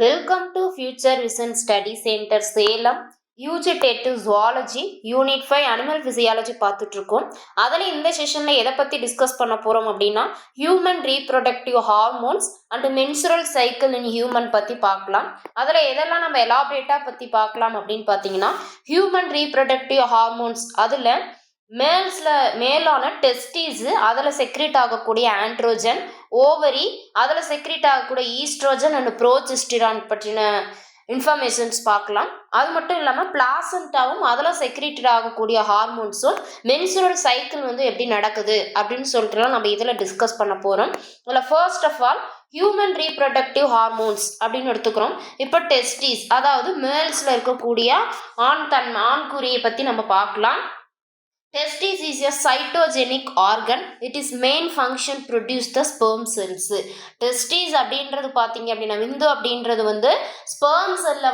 Welcome to future vision study centre Salem. UG dead zoology unit 5 animal physiology பார்த்துட்டு இருக்கோம். அதில் இந்த செஷனில் எதை பற்றி டிஸ்கஸ் பண்ண போகிறோம் அப்படின்னா human reproductive hormones and menstrual cycle in human பற்றி பார்க்கலாம். அதில் எதெல்லாம் நம்ம எலாபரேட்டாக பற்றி பார்க்கலாம் அப்படின்னு பார்த்தீங்கன்னா ஹியூமன் ரீப்ரொடக்டிவ் ஹார்மோன்ஸ் அதில் மேலான டெஸ்டிஸ், அதில் செக்ரேட் ஆகக்கூடிய ஆண்ட்ரோஜன், ஓவரி, அதில் செக்ரேட் ஆகக்கூடிய ஈஸ்ட்ரோஜன் அண்ட் ப்ரோஜெஸ்டிரான் பற்றின இன்ஃபர்மேஷன்ஸ் பார்க்கலாம். அது மட்டும் இல்லாமல் பிளாசண்டாவும் அதில் செக்ரேட்டட் ஆகக்கூடிய ஹார்மோன்ஸும் மென்சுரல் சைக்கிள் எப்படி நடக்குது அப்படின்னு சொல்லிட்டுலாம் நம்ம இதில் டிஸ்கஸ் பண்ண போகிறோம். இதில் first of all human reproductive hormones அப்படின்னு எடுத்துக்கிறோம். இப்போ டெஸ்டிஸ், அதாவது மேல்ஸில் இருக்கக்கூடிய ஆண்குறியை பற்றி நம்ம பார்க்கலாம். Testis is a cytogenic organ. It is main function produce the sperm cells. Testis அப்படின்றது பார்த்தீங்க அப்படின்னா விந்து அப்படின்றது ஸ்பெர்ம் செல்லை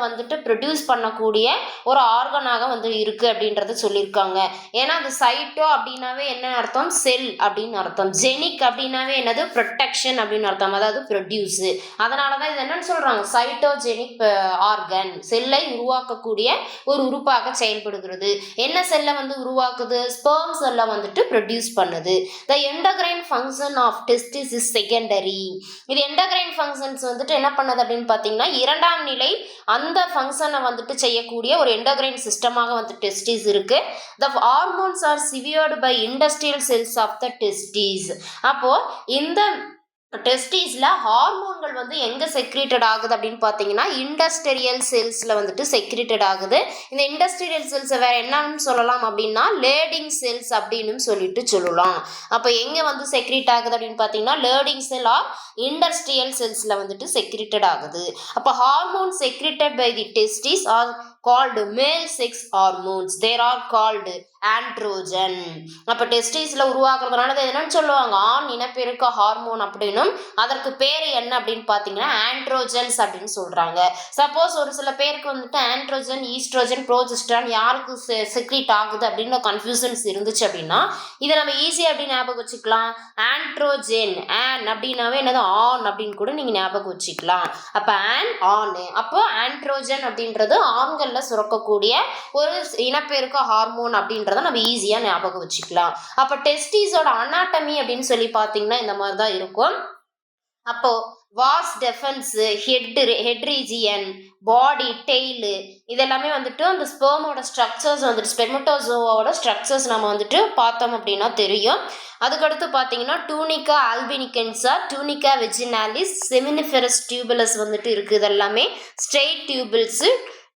ப்ரொடியூஸ் பண்ணக்கூடிய ஒரு ஆர்கனாக இருக்கு அப்படின்றத சொல்லியிருக்காங்க. ஏன்னா அது சைட்டோ அப்படின்னாவே என்ன அர்த்தம்? செல் அப்படின்னு அர்த்தம். ஜெனிக் அப்படின்னாவே என்னது? ப்ரொடெக்ஷன் அப்படின்னு அர்த்தம், அதாவது ப்ரொடியூஸ். அதனால தான் இது என்னன்னு சொல்றாங்க? சைட்டோஜெனிக் ஆர்கன், செல்லை உருவாக்கக்கூடிய ஒரு உறுப்பாக செயல்படுகிறது. என்ன செல்லை உருவாக்குது? ஸ்பெர்ம் செல்லை ப்ரொடியூஸ் பண்ணுது. The endocrine function of testis is secondary. இது எண்டோக்ரைன் ஃபங்க்ஷன்ஸ் என்ன பண்ணுது அப்படின்னு பார்த்தீங்கன்னா இரண்டாம் நிலை அந்த ஃபங்க்ஷனை செய்யக்கூடிய ஒரு எண்டோக்ரைன் சிஸ்டமாக டெஸ்டிஸ் இருக்கு. The hormones are secreted by interstitial cells of the testis. அப்போ இந்த டெஸ்டிஸில் ஹார்மோன்கள் எங்கே செக்ரேட்டட் ஆகுது அப்படின்னு பார்த்தீங்கன்னா இண்டஸ்ட்ரியல் செல்ஸில் செக்ரேட்டட் ஆகுது. இந்த இண்டஸ்ட்ரியல் செல்ஸை வேறு என்னன்னு சொல்லலாம் அப்படின்னா லேடிங் செல்ஸ் அப்படின்னு சொல்லிட்டு சொல்லலாம். அப்போ எங்கே செக்ரேட் ஆகுது அப்படின்னு பார்த்தீங்கன்னா லேடிங் செல் ஆர் இண்டஸ்ட்ரியல் செல்ஸில் செக்ரேட்டட் ஆகுது. அப்போ hormone secreted by the testis are called male sex hormones. They are called androgen. அப்போ டெஸ்டிஸில் உருவாக்குறதுனால என்னன்னு சொல்லுவாங்க? ஆண் இனப்பெருக்க ஹார்மோன் அப்படின்னும் அதற்கு பேர் என்ன அப்படின்னு பார்த்தீங்கன்னா ஆண்ட்ரோஜன்ஸ் அப்படின்னு சொல்கிறாங்க. சப்போஸ் ஒரு சில பேருக்கு ஆண்ட்ரோஜன், ஈஸ்ட்ரோஜன், ப்ரோஜெஸ்ட்ரான் யாருக்கு செக்ரீட் ஆகுது அப்படின்னு கன்ஃபியூஷன்ஸ் இருந்துச்சு அப்படின்னா இதை நம்ம ஈஸியாக அப்படி ஞாபகம் வச்சுக்கலாம். ஆண்ட்ரோஜன், ஆன் அப்படின்னாவே என்னது? ஆண் அப்படின்னு கூட நீங்கள் ஞாபகம் வச்சுக்கலாம். அப்போ ஆண். அப்போ ஆண்ட்ரோஜன் அப்படின்றது ஆண்கள் சுரக்கக்கூடிய ஒரு இனப்பெருக்க ஹார்மோன் அப்படின்றத நம்ம ஈஸியா ஞாபகம் வச்சுக்கலாம். அப்ப டெஸ்டிஸோட அனாட்டமி அப்படின்னு சொல்லி பாத்தீங்கன்னா இந்த மாதிரி தான் இருக்கும். அப்போ was defence, head region, body, tail, இதெல்லாமே அந்த ஸ்பெர்மோட ஸ்ட்ரக்சர்ஸ் ஸ்பெர்மட்டோசோவோட ஸ்ட்ரக்சர்ஸ் நம்ம பார்த்தோம் அப்படின்னா தெரியும். அதுக்கடுத்து பார்த்தீங்கன்னா டூனிகா ஆல்பினிகன்ஸா, டூனிகா வெஜினாலிஸ், செமினிஃபெரஸ் டியூபுலஸ் இருக்குது. இதெல்லாமே ஸ்ட்ரெயிட் டியூபிள்ஸ்,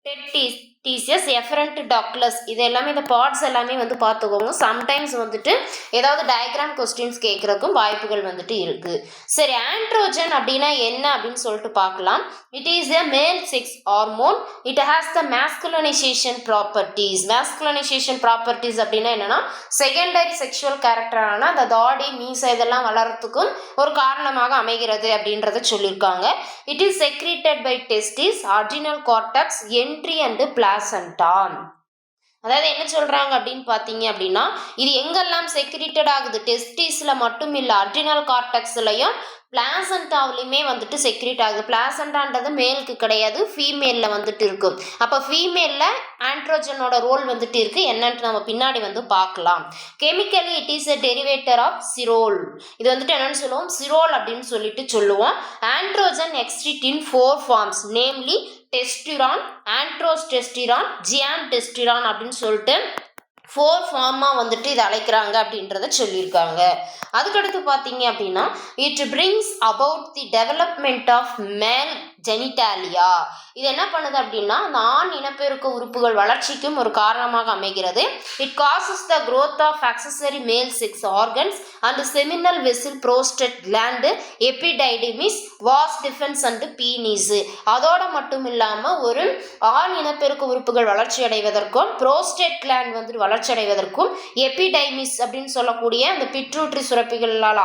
டெட்டிஸ், எஃபரண்ட் டாக்லஸ், இது எல்லாமே இந்த பார்ட்ஸ் எல்லாமே பார்த்துக்கோங்க. சம்டைம்ஸ் ஏதாவது டயக்ராம் கொஸ்டின்ஸ் கேட்குறதுக்கும் வாய்ப்புகள் இருக்குது. சரி, ஆண்ட்ரோஜன் அப்படின்னா என்ன அப்படின்னு சொல்லிட்டு பார்க்கலாம். It is a male sex hormone. It has the masculinisation properties. Masculinisation properties அப்படின்னா என்னன்னா செகண்டரி செக்ஷுவல் கேரக்டரான அந்த தாடி, மீசை இதெல்லாம் வளர்றதுக்கும் ஒரு காரணமாக அமைகிறது அப்படின்றத சொல்லியிருக்காங்க. It is secreted by testis, adrenal cortex, entry and placenta. அதாவது என்ன சொல்றாங்க அப்படின்னு பார்த்தீங்க அப்படின்னா இது எங்கெல்லாம் செக்ரீட்டட் ஆகுது? டெஸ்டிஸில் மட்டும் இல்லை, அட்ரினல் கார்டெக்ஸ்லையும் பிளாசண்டாவிலையுமே செக்ரீட் ஆகுது. பிளாசண்டான்றது மேலுக்கு கிடையாது, ஃபீமேலில் இருக்கும். அப்போ ஃபீமேலில் ஆண்ட்ரோஜனோட ரோல் இருக்கு. என்னன்ட்டு நம்ம பின்னாடி பார்க்கலாம். Chemically it is a derivative of sterol. இது என்னன்னு சொல்லுவோம்? சிரோல் அப்படின்னு சொல்லிட்டு சொல்லுவோம். Androgen exist in 4 forms, namely testosterone, androsterone, ஜியான்டெஸ்டிரான் அப்படின்னு சொல்லிட்டு 4 ஃபார்மாக இதை அழைக்கிறாங்க அப்படின்றத சொல்லியிருக்காங்க. அதுக்கடுத்து பார்த்தீங்க அப்படின்னா it brings about the development of male genitalia. இது என்ன பண்ணுது அப்படின்னா அந்த ஆண் இனப்பெருக்க உறுப்புகள் வளர்ச்சிக்கும் ஒரு காரணமாக அமைகிறது. It causes the growth of accessory male sex organs and seminal vesicle, prostate gland, epididymis, vas deferens and penis. அதோட மட்டும் இல்லாமல் ஒரு ஆண் இனப்பெருக்க உறுப்புகள் வளர்ச்சி அடைவதற்கும் புரோஸ்டேட் கிளாண்ட் வளர்ச்சி அடைவதற்கும் எபிடைமிஸ் அப்படின்னு சொல்லக்கூடிய அந்த பிட்ரூட்ரி சுரப்பிகளால்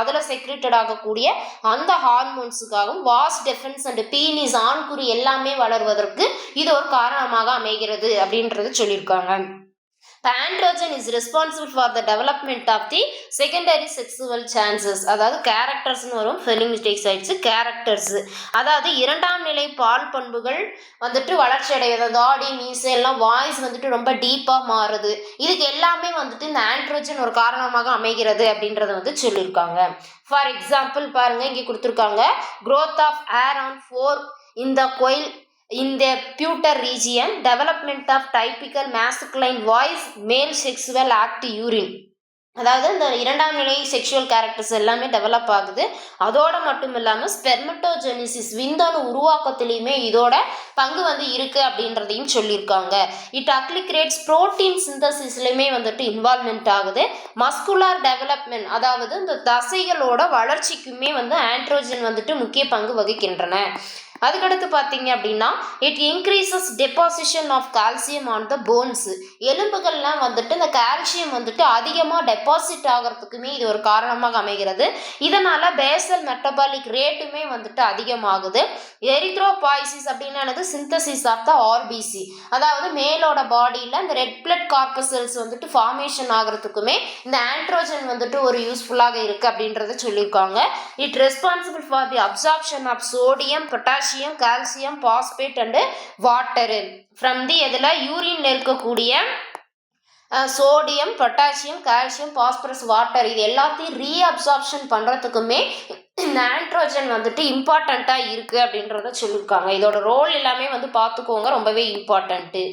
அதில் செக்ரேட்டட் ஆகக்கூடிய அந்த ஹார்மோன்ஸுக்காகவும் வாஸ் டெஃபென்ஸ் அண்ட் பீனிஸ், ஆண்குறி எல்லாமே வளர்வதற்கு இது ஒரு காரணமாக அமைகிறது அப்படின்றது சொல்லியிருக்காங்க. Androgen is responsible for the development of the secondary sexual chances. அதாவது கேரக்டர்ஸ்னு வரும், ஸ்பெல்லிங் மிஸ்டேக்ஸ் ஆயிடுச்சு. கேரக்டர்ஸ் அதாவது இரண்டாம் நிலை பால் பண்புகள் வந்துட்டு வளர்ச்சி அடைவது, தாடி மீசை எல்லாம் வாய்ஸ் வந்துட்டு ரொம்ப டீப்பாக மாறுது. இதுக்கு எல்லாமே வந்துட்டு இந்த ஆண்ட்ரோஜன் ஒரு காரணமாக அமைகிறது அப்படின்றத வந்து சொல்லியிருக்காங்க. ஃபார் எக்ஸாம்பிள் பாருங்க, இங்கே கொடுத்துருக்காங்க growth of hair on 4 in the coil in the puter region, development of typical masculine voice, male sexual act urine. அதாவது இந்த இரண்டாம் நிலை செக்ஷுவல் கேரக்டர்ஸ் எல்லாமே டெவலப் ஆகுது. அதோட மட்டும் இல்லாமல் ஸ்பெர்மட்டோஜெனிசிஸ் விந்தணு உருவாக்கத்திலையுமே இதோட பங்கு வந்து இருக்கு அப்படின்றதையும் சொல்லியிருக்காங்க. இட் அக்ளிக்ரேட்ஸ் புரோட்டீன் சிந்தசிஸ்லையுமே வந்துட்டு இன்வால்மெண்ட் ஆகுது. மஸ்குலார் டெவலப்மெண்ட் அதாவது இந்த தசைகளோட வளர்ச்சிக்குமே வந்து ஆண்ட்ரோஜன் வந்துட்டு முக்கிய பங்கு வகிக்கின்றன. அதுக்கடுத்து பார்த்தீங்க அப்படின்னா it increases deposition of calcium on the bones. எலும்புகள்லாம் வந்துட்டு இந்த கால்சியம் வந்துட்டு அதிகமாக டெபாசிட் ஆகிறதுக்குமே இது ஒரு காரணமாக அமைகிறது. இதனால பேசல் மெட்டபாலிக் ரேட்டுமே வந்துட்டு அதிகமாகுது. எரித்ரோபாய்சிஸ் அப்படின்னானது சிந்தசிஸ் ஆஃப் த ஆர்பிசி, அதாவது மேலோட பாடியில் இந்த ரெட் பிளட் கார்பசல்ஸ் வந்துட்டு ஃபார்மேஷன் ஆகிறதுக்குமே இந்த ஆண்ட்ரோஜன் வந்துட்டு ஒரு யூஸ்ஃபுல்லாக இருக்குது அப்படின்றத சொல்லியிருக்காங்க. It responsible for the absorption of sodium, potassium, calcium, phosphate and water from the இதில் யூரின்ல இருக்கக்கூடிய sodium, potassium, calcium, phosphorus, water இது எல்லாத்தையும் ரீஅப்சார்ப்ஷன் பண்ணுறதுக்குமே இந்த ஆண்ட்ரோஜன் வந்துட்டு இம்பார்ட்டண்ட்டாக இருக்குது அப்படின்றத சொல்லியிருக்காங்க. இதோட ரோல் எல்லாமே வந்து பார்த்துக்கோங்க, ரொம்பவே important.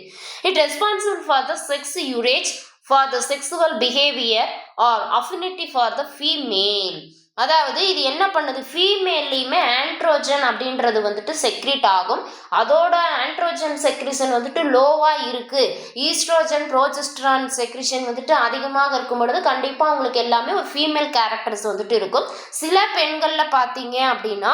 It responsible for the sex urge for the sexual behaviour or affinity for the female. அதாவது இது என்ன பண்ணுது, ஃபீமேல்லையுமே ஆண்ட்ரோஜன் அப்படின்றது வந்துட்டு செக்ரீட் ஆகும். அதோட ஆண்ட்ரோஜன் செக்ரிஷன் வந்துட்டு லோவாக இருக்குது, ஈஸ்ட்ரோஜன் ப்ரோஜெஸ்ட்ரான் செக்ரிஷன் வந்துட்டு அதிகமாக இருக்கும் பொழுது கண்டிப்பாக உங்களுக்கு எல்லாமே ஒரு ஃபீமேல் கேரக்டர்ஸ் வந்துட்டு இருக்கும். சில பெண்களில் பார்த்தீங்க அப்படின்னா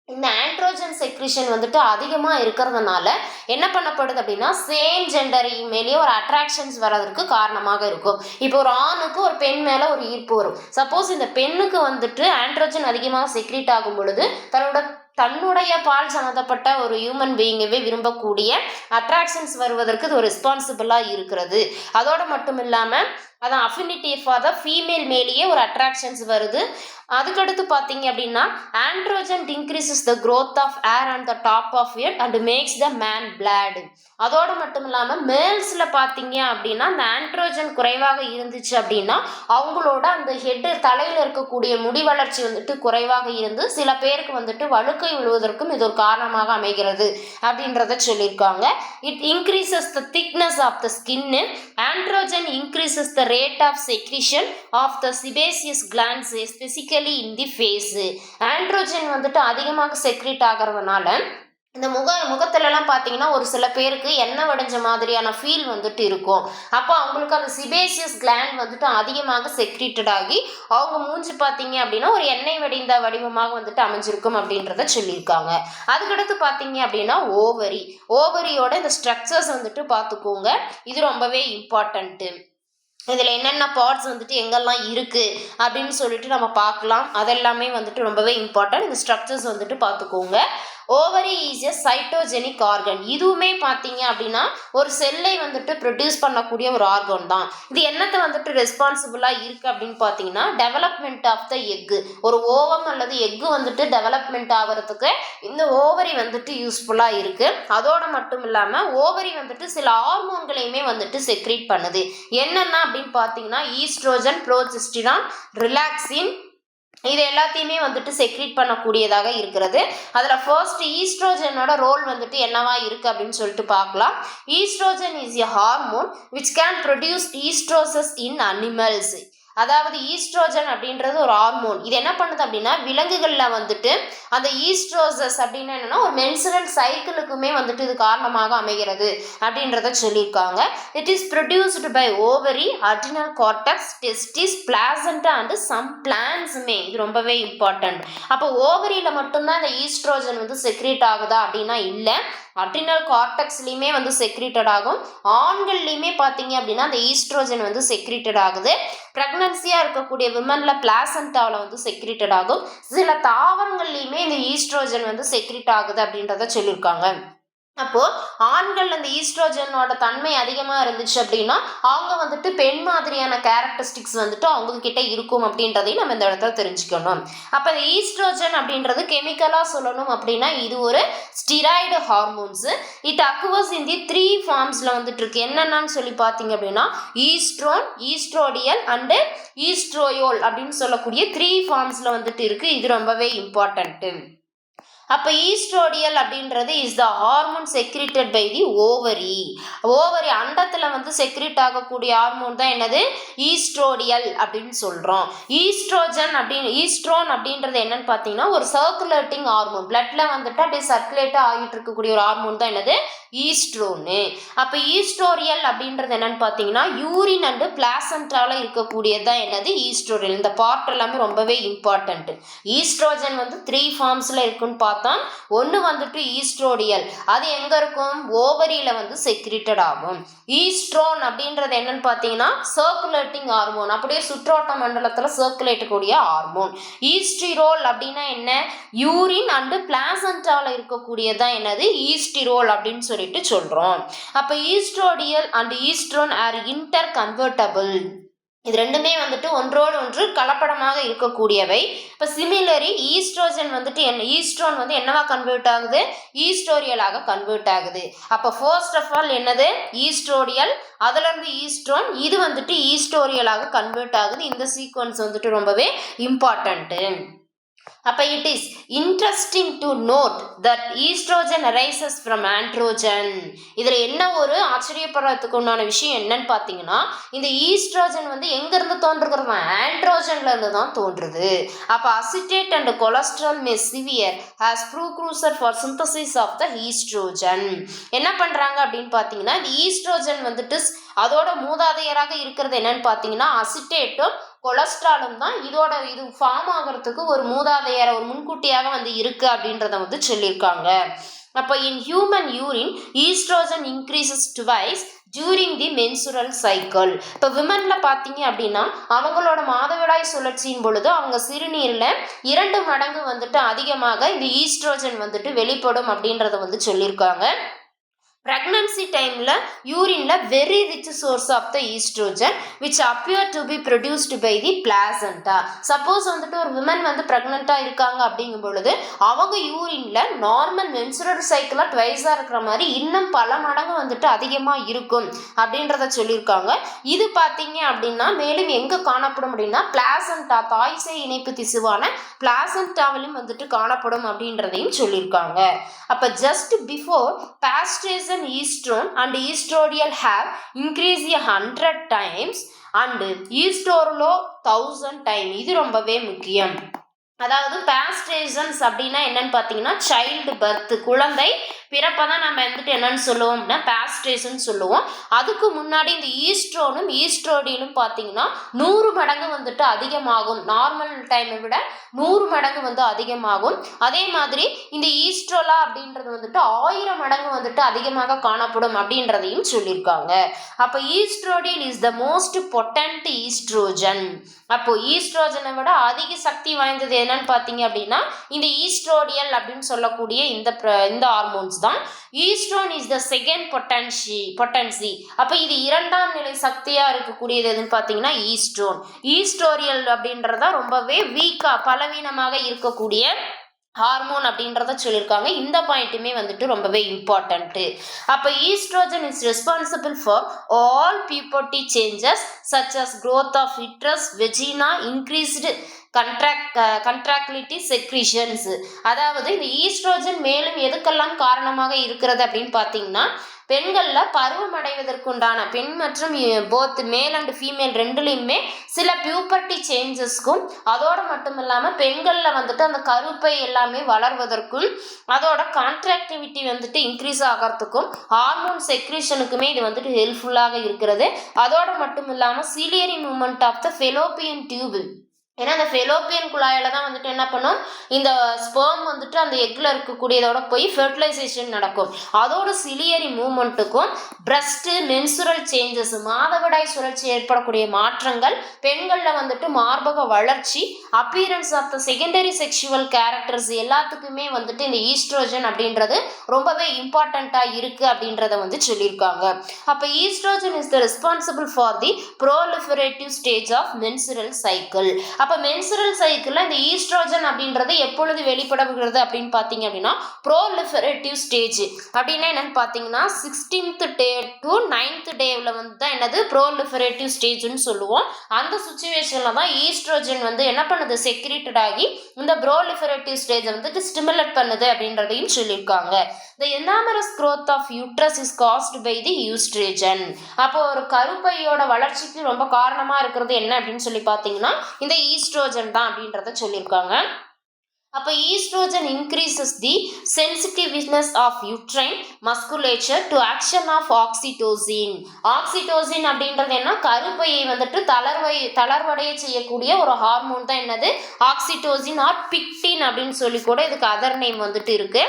இந்த ஆண்ட்ரோஜன் செக்ரிஷன் வந்துட்டு அதிகமாக இருக்கிறதுனால என்ன பண்ணப்படுது அப்படின்னா சேம் ஜெண்டர் மேலேயே ஒரு அட்ராக்ஷன்ஸ் வர்றதுக்கு காரணமாக இருக்கும். இப்போ ஒரு ஆணுக்கு ஒரு பெண் மேலே ஒரு ஈர்ப்பு வரும். சப்போஸ் இந்த பெண்ணுக்கு வந்துட்டு ஆண்ட்ரோஜன் அதிகமாக செக்ரீட் ஆகும் பொழுது தன்னுடைய பால் சம்மந்தப்பட்ட ஒரு ஹியூமன் பீயிங்கவே விரும்பக்கூடிய அட்ராக்ஷன்ஸ் வருவதற்கு இது ஒரு ரெஸ்பான்சிபிளாக இருக்கிறது. அதோடு மட்டும் இல்லாமல் அதான் அஃபினிட்டி ஃபார் த ஃபீமேல் மேலேயே ஒரு அட்ராக்ஷன்ஸ் வருது. அதுக்கடுத்து பார்த்தீங்க அப்படின்னா androgen increases the growth of hair on the top of it and makes the man bald. அதோடு மட்டும் இல்லாமல் மேல்ஸில் பார்த்தீங்க அப்படின்னா அந்த ஆண்ட்ரோஜன் குறைவாக இருந்துச்சு அப்படின்னா அவங்களோட அந்த ஹெட்டு தலையில் இருக்கக்கூடிய முடி வளர்ச்சி வந்துட்டு குறைவாக இருந்து சில பேருக்கு வந்துட்டு வழுக்கை விழுவதற்கும் இது ஒரு காரணமாக அமைகிறது அப்படின்றத சொல்லியிருக்காங்க. It increases the thickness of the skin. Androgen increases the rate of secretion of the sebaceous glands especially in the face. Androgen வந்துட்டு அதிகமாக செக்ரீட் ஆகிறதுனால இந்த முகத்துலலாம் பார்த்தீங்கன்னா ஒரு சில பேருக்கு எண்ணெய் வடிஞ்ச மாதிரியான ஃபீல் வந்துட்டு இருக்கும். அப்போ அவங்களுக்கு அந்த சிபேசியஸ் கிளாண்ட் வந்துட்டு அதிகமாக செக்ரீட்டட் ஆகி அவங்க மூஞ்சி பார்த்தீங்க அப்படின்னா ஒரு எண்ணெய் வடிந்த வடிவமாக வந்துட்டு அமைஞ்சிருக்கும் அப்படின்றத சொல்லியிருக்காங்க. அதுக்கடுத்து பார்த்தீங்க அப்படின்னா ஓவரியோட இந்த ஸ்ட்ரக்சர்ஸ் வந்துட்டு பார்த்துக்கோங்க, இது ரொம்பவே இம்பார்ட்டண்ட்டு. இதில் என்னென்ன பார்ட்ஸ் வந்துட்டு எங்கெல்லாம் இருக்குது அப்படின்னு சொல்லிட்டு நம்ம பார்க்கலாம். அதெல்லாமே வந்துட்டு ரொம்பவே இம்பார்ட்டன்ட். இந்த ஸ்ட்ரக்சர்ஸ் வந்துட்டு பார்த்துக்கோங்க. Ovary is a cytogenic organ. இதுவுமே பார்த்தீங்க அப்படின்னா ஒரு செல்லை வந்துட்டு ப்ரொடியூஸ் பண்ணக்கூடிய ஒரு ஆர்கன் தான். இது என்னத்தை வந்துட்டு ரெஸ்பான்சிபிளாக இருக்குது அப்படின்னு பார்த்தீங்கன்னா டெவலப்மெண்ட் ஆஃப் த எக்கு. ஒரு ஓவம் அல்லது எக்கு வந்துட்டு டெவலப்மெண்ட் ஆகிறதுக்கு இந்த ஓவரி வந்துட்டு யூஸ்ஃபுல்லாக இருக்குது. அதோடு மட்டும் இல்லாமல் ஓவரி வந்துட்டு சில ஹார்மோன்களையுமே வந்துட்டு செக்ரீட் பண்ணுது. என்னென்ன அப்படின்னு பார்த்தீங்கன்னா ஈஸ்ட்ரோஜன், ப்ரோஜெஸ்டிரான், ரிலாக்சின் இது எல்லாத்தையுமே வந்துட்டு செக்ரீட் பண்ணக்கூடியதாக இருக்கிறது. அதில் ஃபர்ஸ்ட் ஈஸ்ட்ரோஜனோட ரோல் வந்துட்டு என்னவா இருக்குது அப்படின்னு சொல்லிட்டு பார்க்கலாம். Oestrogen is a hormone which can produce oestrus in animals. அதாவது ஈஸ்ட்ரோஜன் அப்படின்றது ஒரு ஹார்மோன். இது என்ன பண்ணுது அப்படின்னா விலங்குகளில் வந்துட்டு அந்த ஈஸ்ட்ரோசஸ் அப்படின்னு என்னன்னா ஒரு மென்சுரல் சைக்கிளுக்குமே வந்துட்டு இது காரணமாக அமைகிறது அப்படின்றத சொல்லியிருக்காங்க. It is produced by ovary, adrenal cortex, testis, placenta and some பிளான்ஸுமே. இது ரொம்பவே இம்பார்ட்டன்ட். அப்போ ஓவரியில் மட்டும்தான் இந்த ஈஸ்ட்ரோஜன் வந்து செக்ரீட் ஆகுதா அப்படின்னா இல்லை, அட்ரினல் கார்டெக்ஸ்லையுமே வந்து செக்ரீட்டட் ஆகும். ஆண்கள்லையுமே பார்த்தீங்க அப்படின்னா அந்த ஈஸ்ட்ரோஜன் வந்து செக்ரீட்டட் ஆகுது. ப்ரெக்னன்சியாக இருக்கக்கூடிய விமனில் பிளாசண்டாவில் வந்து செக்ரீட்டட் ஆகும். சில தாவரங்கள்லையுமே இந்த ஈஸ்ட்ரோஜன் வந்து செக்ரீட் ஆகுது அப்படின்றத சொல்லியிருக்காங்க. அப்போ ஆண்கள் அந்த ஈஸ்ட்ரோஜனோட தன்மை அதிகமாக இருந்துச்சு அப்படின்னா அவங்க வந்துட்டு பெண் மாதிரியான கேரக்டரிஸ்டிக்ஸ் வந்துட்டு அவங்க கிட்ட இருக்கும் அப்படின்றதையும் நம்ம இந்த இடத்துல தெரிஞ்சுக்கணும். அப்போ இந்த ஈஸ்ட்ரோஜன் அப்படின்றது கெமிக்கலாக சொல்லணும் அப்படின்னா இது ஒரு steroid hormones. It occurs in தி 3 ஃபார்ம்ஸில் வந்துட்டு இருக்கு. என்னென்னு சொல்லி பார்த்தீங்க அப்படின்னா ஈஸ்ட்ரோன், ஈஸ்ட்ரோடியல் அண்டு ஈஸ்ட்ரோயோல் அப்படின்னு சொல்லக்கூடிய 3 ஃபார்ம்ஸில் வந்துட்டு இருக்கு. இது ரொம்பவே இம்பார்ட்டன்ட்டு. அப்போ ஈஸ்ட்ரோடியல் அப்படின்றது is the hormone secreted by the ovary. Ovary அண்டத்தில் வந்து செக்ரிட் ஆகக்கூடிய ஹார்மோன் தான் என்னது ஈஸ்ட்ரோடியல் அப்படின்னு சொல்கிறோம். ஈஸ்ட்ரோன் அப்படின்றது என்னன்னு பார்த்தீங்கன்னா ஒரு சர்க்குலேட்டிங் ஹார்மோன், பிளட்ல வந்துட்டு அப்படியே சர்க்குலேட்டாக ஆகிட்டு இருக்கக்கூடிய ஒரு ஹார்மோன் தான் என்னது ஈஸ்ட்ரோனு. அப்போ ஈஸ்ட்ரோரியல் அப்படின்றது என்னன்னு பார்த்தீங்கன்னா யூரின் அண்டு பிளாசண்டாவில் இருக்கக்கூடியது தான் என்னது ஈஸ்ட்ரோரியல். இந்த பார்ட் எல்லாமே ரொம்பவே இம்பார்ட்டன்ட். ஈஸ்ட்ரோஜன் வந்து 3 ஃபார்ம்ஸில் இருக்குன்னு பார்த்தோம். ஒன்று வந்துட்டு ஈஸ்ட்ரோடியல், அது எங்கே இருக்கும் ஓவரியில் வந்து செக்ரிட்டட் ஆகும். ஈஸ்ட்ரோன் அப்படின்றது என்னன்னு பார்த்தீங்கன்னா சர்க்குலேட்டிங் ஹார்மோன், அப்படியே சுற்றோட்ட மண்டலத்தில் சர்க்குலேட் கூடிய ஹார்மோன். ஈஸ்டிரோல் அப்படின்னா என்ன யூரின் அண்டு பிளாசண்டாவில் இருக்கக்கூடியதான் என்னது ஈஸ்டிரோல் அப்படின்னு சொல்லிட்டு சொல்கிறோம். அப்போ ஈஸ்ட்ரோடியல் அண்ட் ஈஸ்ட்ரோன் ஆர் இன்டர் கன்வெர்டபிள். இது ரெண்டுமே வந்துட்டு ஒன்றோடு ஒன்று கலப்படமாக இருக்கக்கூடியவை. இப்போ சிமிலரி ஈஸ்ட்ரோஜன் வந்துட்டு ஈஸ்ட்ரோன் வந்து என்னவா கன்வெர்ட் ஆகுது ஈஸ்டோரியலாக கன்வெர்ட் ஆகுது. அப்போ ஃபர்ஸ்ட் ஆஃப் ஆல் என்னது ஈஸ்ட்ரோடியல், அதுலேருந்து ஈஸ்ட்ரோன், இது வந்துட்டு ஈஸ்டோரியலாக கன்வெர்ட் ஆகுது. இந்த சீக்வன்ஸ் வந்துட்டு ரொம்பவே இம்பார்ட்டன்ட்டு. அப்போ it is interesting to note that estrogen arises from androgen. இதில் என்ன ஒரு ஆச்சரியப்படுறதுக்கு உண்டான விஷயம் என்னன்னு பார்த்தீங்கன்னா இந்த ஈஸ்ட்ரோஜன் வந்து எங்கேருந்து தோன்றுகிறது ஆண்ட்ரோஜன்லேருந்து தான் தோன்றுது. அப்போ acetate and cholesterol may serve as precursor for synthesis of the oestrogen. என்ன பண்ணுறாங்க அப்படின்னு பார்த்தீங்கன்னா இந்த ஈஸ்ட்ரோஜன் வந்துட்டு அதோட மூதாதையராக இருக்கிறது என்னன்னு பார்த்தீங்கன்னா அசிட்டேட்டும் கொலஸ்ட்ராலும் தான் இது ஃபார்ம் ஆகிறதுக்கு ஒரு மூதாதையர் ஒரு முன்கூட்டியாக வந்து இருக்கு அப்படின்றத வந்து சொல்லியிருக்காங்க. அப்போ in human urine estrogen increases twice during the menstrual cycle. இப்போ விமனில் பார்த்தீங்க அப்படின்னா அவங்களோட மாதவிடாய் சுழற்சியின் பொழுது அவங்க சிறுநீரில் 2 மடங்கு வந்துட்டு அதிகமாக இந்த ஈஸ்ட்ரோஜன் வந்துட்டு வெளிப்படும் அப்படின்றத வந்து சொல்லியிருக்காங்க. Pregnancy டைமில் யூரினில் very rich source of the oestrogen which appear to be produced by the placenta. Suppose வந்துட்டு ஒரு விமன் வந்து ப்ரெக்னெண்ட்டாக இருக்காங்க அப்படிங்கும் பொழுது அவங்க யூரினில் நார்மல் மென்சுரல் சைக்கிளாக ட்வைஸாக இருக்கிற மாதிரி இன்னும் பல மடங்கு வந்துட்டு அதிகமாக இருக்கும் அப்படின்றத சொல்லியிருக்காங்க. இது பார்த்தீங்க அப்படின்னா மேலும் எங்கே காணப்படும் அப்படின்னா பிளாசண்டா தாய்சை இணைப்பு திசுவான பிளாசண்டாவிலும் வந்துட்டு காணப்படும் அப்படின்றதையும் சொல்லியிருக்காங்க. அப்போ just before gestation estrone and estradiol have increased 100 times and estrolo 1000 times. இது ரொம்பவே முக்கியம். அதாவது பாஸ்டேஷன்ஸ் அப்படின்னா என்னன்னு பார்த்தீங்கன்னா சைல்டு பர்த், குழந்தை பிறப்பதான் நம்ம வந்துட்டு என்னன்னு சொல்லுவோம் அப்படின்னா பாஸ்டேஷன் சொல்லுவோம். அதுக்கு முன்னாடி இந்த ஈஸ்ட்ரோனும் ஈஸ்ட்ரோடியலும் பார்த்தீங்கன்னா 100 மடங்கு வந்துட்டு அதிகமாகும். நார்மல் டைமை விட 100 மடங்கு வந்து அதிகமாகும். அதே மாதிரி இந்த ஈஸ்ட்ரோலா அப்படின்றது வந்துட்டு 1000 மடங்கு வந்துட்டு அதிகமாக காணப்படும் அப்படின்றதையும் சொல்லியிருக்காங்க. அப்போ oestradiol is the most potent oestrogen. அப்போ ஈஸ்ட்ரோஜனை விட அதிக சக்தி வாய்ந்தது என்னன்னு பார்த்தீங்க அப்படின்னா இந்த ஈஸ்ட்ரோடியல் அப்படின்னு சொல்லக்கூடிய இந்த ஹார்மோன்ஸ் தான். ஈஸ்ட்ரோன் இஸ் த செகண்ட் பொட்டன்சி. அப்போ இது 2ஆம் நிலை சக்தியாக இருக்கக்கூடியது எதுன்னு பார்த்தீங்கன்னா ஈஸ்ட்ரோன். ஈஸ்ட்ரோரியல் அப்படின்றதா ரொம்பவே பலவீனமாக இருக்கக்கூடிய ஹார்மோன் அப்படின்றத சொல்லியிருக்காங்க. இந்த பாயிண்ட்டுமே வந்துட்டு ரொம்பவே இம்பார்ட்டன்ட்டு. அப்போ oestrogen is responsible for all puberty changes such as growth of uterus, vagina, increased contractility secretions. அதாவது இந்த ஈஸ்ட்ரோஜன் மேலும் எதுக்கெல்லாம் காரணமாக இருக்கிறது அப்படின்னு பார்த்தீங்கன்னா பெண்களில் பருவம் அடைவதற்குண்டான பெண் மற்றும் போத் மேல் அண்ட் ஃபீமேல் ரெண்டுலேயுமே சில பியூபர்ட்டி சேஞ்சஸ்க்கும் அதோடு மட்டும் இல்லாமல் பெண்களில் வந்துட்டு அந்த கருப்பை எல்லாமே வளர்வதற்கும் அதோட கான்ட்ராக்டிவிட்டி வந்துட்டு இன்க்ரீஸ் ஆகிறதுக்கும் ஹார்மோன் செக்ரேஷனுக்குமே இது வந்துட்டு ஹெல்ப்ஃபுல்லாக இருக்கிறது. அதோடு மட்டும் இல்லாமல் ciliary movement of the fallopian tube ஏன்னா அந்த ஃபெலோப்பியன் குழாயில தான் வந்துட்டு என்ன பண்ணும், இந்த ஸ்பெர்ம் வந்துட்டு அந்த எக்ல இருக்கக்கூடியதோட போய் ஃபெர்டிலைசேஷன் நடக்கும். அதோட சிலியரி மூமெண்ட்டுக்கும் பிரஸ்ட் மென்சுரல் சேஞ்சஸ் மாதவிடாய் சுழற்சி ஏற்படக்கூடிய மாற்றங்கள், பெண்களில் வந்துட்டு மார்பக வளர்ச்சி, appearance of the secondary sexual characters எல்லாத்துக்குமே வந்துட்டு இந்த ஈஸ்ட்ரோஜன் அப்படின்றது ரொம்பவே இம்பார்ட்டண்ட்டாக இருக்குது அப்படின்றத வந்து சொல்லியிருக்காங்க. அப்போ oestrogen is the responsible for the proliferative stage of menstrual cycle. அப்போ மென்சுரல் சைக்கிளில் இந்த ஈஸ்ட்ரோஜன் அப்படின்றது எப்பொழுது வெளிப்படுகிறது அப்படின்னு பார்த்தீங்க அப்படின்னா ப்ரோலிஃபரேட்டிவ் ஸ்டேஜ் அப்படின்னா என்னன்னு பார்த்தீங்கன்னா 16th டே டு 9th டேவில் வந்து தான் என்னது ப்ரோலிஃபரேட்டிவ் ஸ்டேஜ்னு சொல்லுவோம். அந்த சுச்சுவேஷனில் தான் ஈஸ்ட்ரோஜன் வந்து என்ன பண்ணுது, செக்ரேட்டட் ஆகி இந்த ப்ரோலிஃபரேட்டிவ் ஸ்டேஜை வந்துட்டு ஸ்டிமுலேட் பண்ணுது அப்படின்றதையும் சொல்லியிருக்காங்க. The enormous growth of uterus is caused by the estrogen. அப்போ ஒரு கருப்பையோட வளர்ச்சிக்கு ரொம்ப காரணமா இருக்கிறது என்ன அப்படின்னு சொல்லி பார்த்தீங்கன்னா இந்த ஈஸ்ட்ரோஜன் தான் அப்படின்றத சொல்லியிருக்காங்க. அப்போ oestrogen increases the sensitiveness of uterine musculature to action of oxytocin. Oxytocin அப்படின்றது என்ன, கருப்பையை வந்துட்டு தளர்வடைய செய்யக்கூடிய ஒரு ஹார்மோன் தான் என்னது ஆக்சிடோசின் ஆர் பிக்டின் அப்படின்னு சொல்லி கூட இதுக்கு அதர் நேம் வந்துட்டு இருக்கு.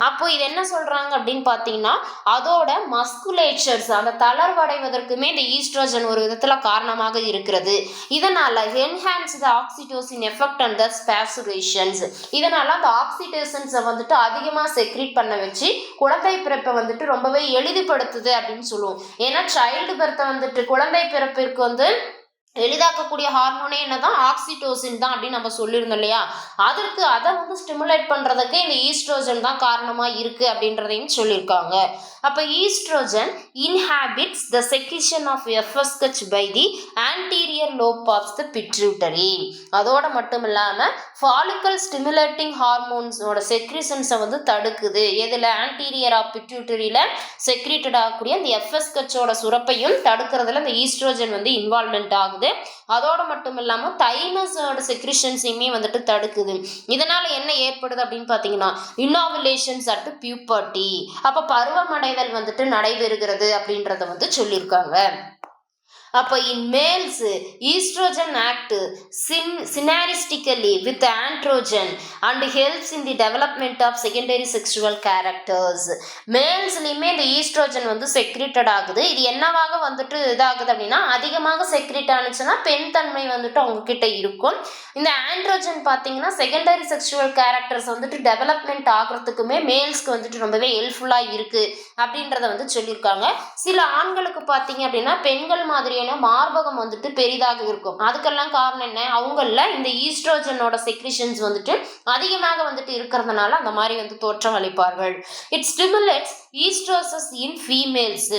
அப்போ இது என்ன சொல்றாங்க அப்படின்னு பார்த்தீங்கன்னா அதோட மஸ்குலேச்சர்ஸ் அந்த தளர்வடைவதற்குமே இந்த ஈஸ்ட்ரோஜன் ஒரு விதத்தில் காரணமாக இருக்கிறது. இதனால enhance the oxytocin effect and the ஸ்பாசுரேஷன்ஸ். இதனால அந்த ஆக்சிடேஷன்ஸை வந்துட்டு அதிகமாக செக்ரீட் பண்ண வச்சு குழந்தை பிறப்பை வந்துட்டு ரொம்பவே எளிதுபடுத்துது அப்படின்னு சொல்லுவோம். ஏன்னா சைல்டு பர்த்தை வந்துட்டு குழந்தை பிறப்பிற்கு வந்து எளிதாக்கக்கூடிய ஹார்மோனே என்னதான் ஆக்சிடோசின் தான் அப்படின்னு நம்ம சொல்லியிருந்தோம் இல்லையா, அதற்கு அதை வந்து ஸ்டிமுலேட் பண்ணுறதுக்கு இந்த ஈஸ்ட்ரோஜன் தான் காரணமாக இருக்குது அப்படின்றதையும் சொல்லியிருக்காங்க. அப்போ oestrogen inhibits the secretion of FSH by the anterior lobe of the pituitary. அதோட மட்டும் இல்லாமல் ஃபாலிக்கல் ஸ்டிமுலேட்டிங் ஹார்மோன்ஸோட செக்ரிஷன்ஸை வந்து தடுக்குது. எதில், ஆன்டீரியர் ஆஃப் பிட்யூட்டரியில் செக்ரீட்டட் ஆகக்கூடிய அந்த FSHோட சுரப்பையும் தடுக்கிறதுல இந்த ஈஸ்ட்ரோஜன் வந்து இன்வால்மெண்ட் ஆகுது. அதோட மட்டும் இல்லாம தைமஸோட செக்ரிஷன்ஸையுமே வந்துட்டு தடுக்குது. இதனால என்ன ஏற்படுது அப்படின்னு பாத்தீங்கன்னா இன்னாவுலேஷன்ஸ் அட் பியூபர்ட்டி. அப்ப பருவமடைதல் வந்துட்டு நடைபெறுகிறது அப்படின்றத வந்து சொல்லியிருக்காங்க. அப்போ in males oestrogen act synergistically with androgen and helps in the development of secondary sexual characters. மேல்ஸ்லையுமே இந்த ஈஸ்ட்ரோஜன் வந்து செக்ரேட்டட் ஆகுது. இது என்னவாக வந்துட்டு இதாகுது அப்படின்னா அதிகமாக செக்ரேட் ஆனிச்சுன்னா பெண் தன்மை வந்துட்டு அவங்க கிட்ட இருக்கும். இந்த ஆண்ட்ரோஜன் பார்த்தீங்கன்னா செகண்டரி செக்ஷுவல் கேரக்டர்ஸ் வந்துட்டு டெவலப்மெண்ட் ஆகிறதுக்குமே மேல்ஸ்க்கு வந்துட்டு ரொம்பவே ஹெல்ப்ஃபுல்லாக இருக்குது அப்படின்றத வந்து சொல்லியிருக்காங்க. சில ஆண்களுக்கு பார்த்தீங்க அப்படின்னா பெண்கள் மாதிரியான மார்பகம் வந்துட்டு பெரிதாக இருக்கும். அதுக்கெல்லாம் காரணம் என்ன, அவங்கள இந்த ஈஸ்ட்ரோஜனோட செக்ரிஷன்ஸ் வந்துட்டு அதிகமாக வந்துட்டு இருக்கிறதுனால அந்த மாதிரி வந்து தோற்றம் அளிப்பார்கள். It stimulates oestrus in females.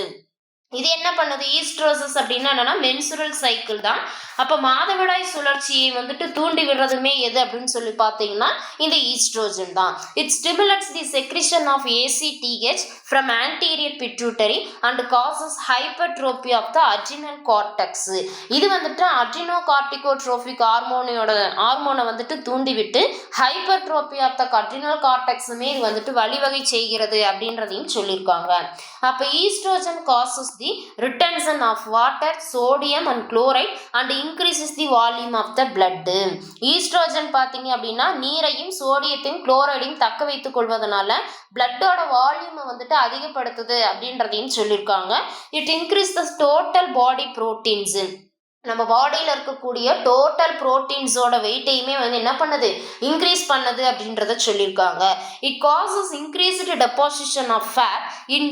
இது என்ன பண்ணுது, ஈஸ்ட்ரோசஸ் அப்படின்னா என்னன்னா மென்சுரல் சைக்கிள் தான். அப்போ மாதவிடாய் சுழற்சியை வந்துட்டு தூண்டி விடுறதுமே எது அப்படின்னு சொல்லி பார்த்தீங்கன்னா இந்த ஈஸ்ட்ரோஜன் தான். It stimulates the secretion of ACTH from anterior pituitary and causes hypertrophy of the adrenal cortex. இது வந்துட்டு அட்ரினோ கார்டிகோட்ரோபிக் ஹார்மோனை வந்துட்டு தூண்டிவிட்டு ஹைப்பர்ட்ரோபி ஆஃப் த அட்ரினல் கார்டெக்ஸுமே இது வந்துட்டு வழிவகை செய்கிறது அப்படின்றதையும் சொல்லியிருக்காங்க. அப்போ estrogen causes the retention of water, sodium and chloride and increases the volume of the blood. Estrogen பார்த்தீங்க அப்படின்னா நீரையும் சோடியத்தையும் குளோரைடையும் தக்க வைத்துக் கொள்வதனால பிளட்டோட வால்யூமை வந்துட்டு அதிகப்படுத்துது அப்படின்றதையும் சொல்லியிருக்காங்க. It increase the total body proteins. நம்ம பாடியில் இருக்கக்கூடிய டோட்டல் ப்ரோட்டீன்ஸோட வெயிட்டையுமே வந்து என்ன பண்ணுது, இன்க்ரீஸ் பண்ணுது அப்படின்றத சொல்லியிருக்காங்க. It causes increased deposition of fat in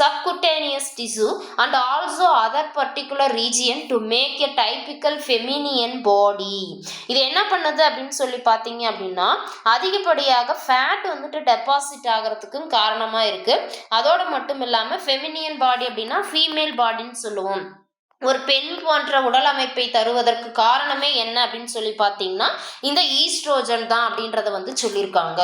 subcutaneous tissue and also other particular region to make a typical feminine body. இது என்ன பண்ணுது அப்படின்னு சொல்லி பார்த்தீங்க அப்படின்னா அதிகப்படியாக ஃபேட் வந்துட்டு டெபாசிட் ஆகிறதுக்கும் காரணமாக இருக்குது. அதோடு மட்டும் இல்லாமல் ஃபெமினியன் பாடி அப்படின்னா ஃபீமேல் பாடின்னு சொல்லுவோம். ஒரு பெண் போன்ற உடல் அமைப்பை தருவதற்கு காரணமே என்ன அப்படின்னு சொல்லி பார்த்தீங்கன்னா இந்த ஈஸ்ட்ரோஜன் தான் அப்படின்றத வந்து சொல்லியிருக்காங்க.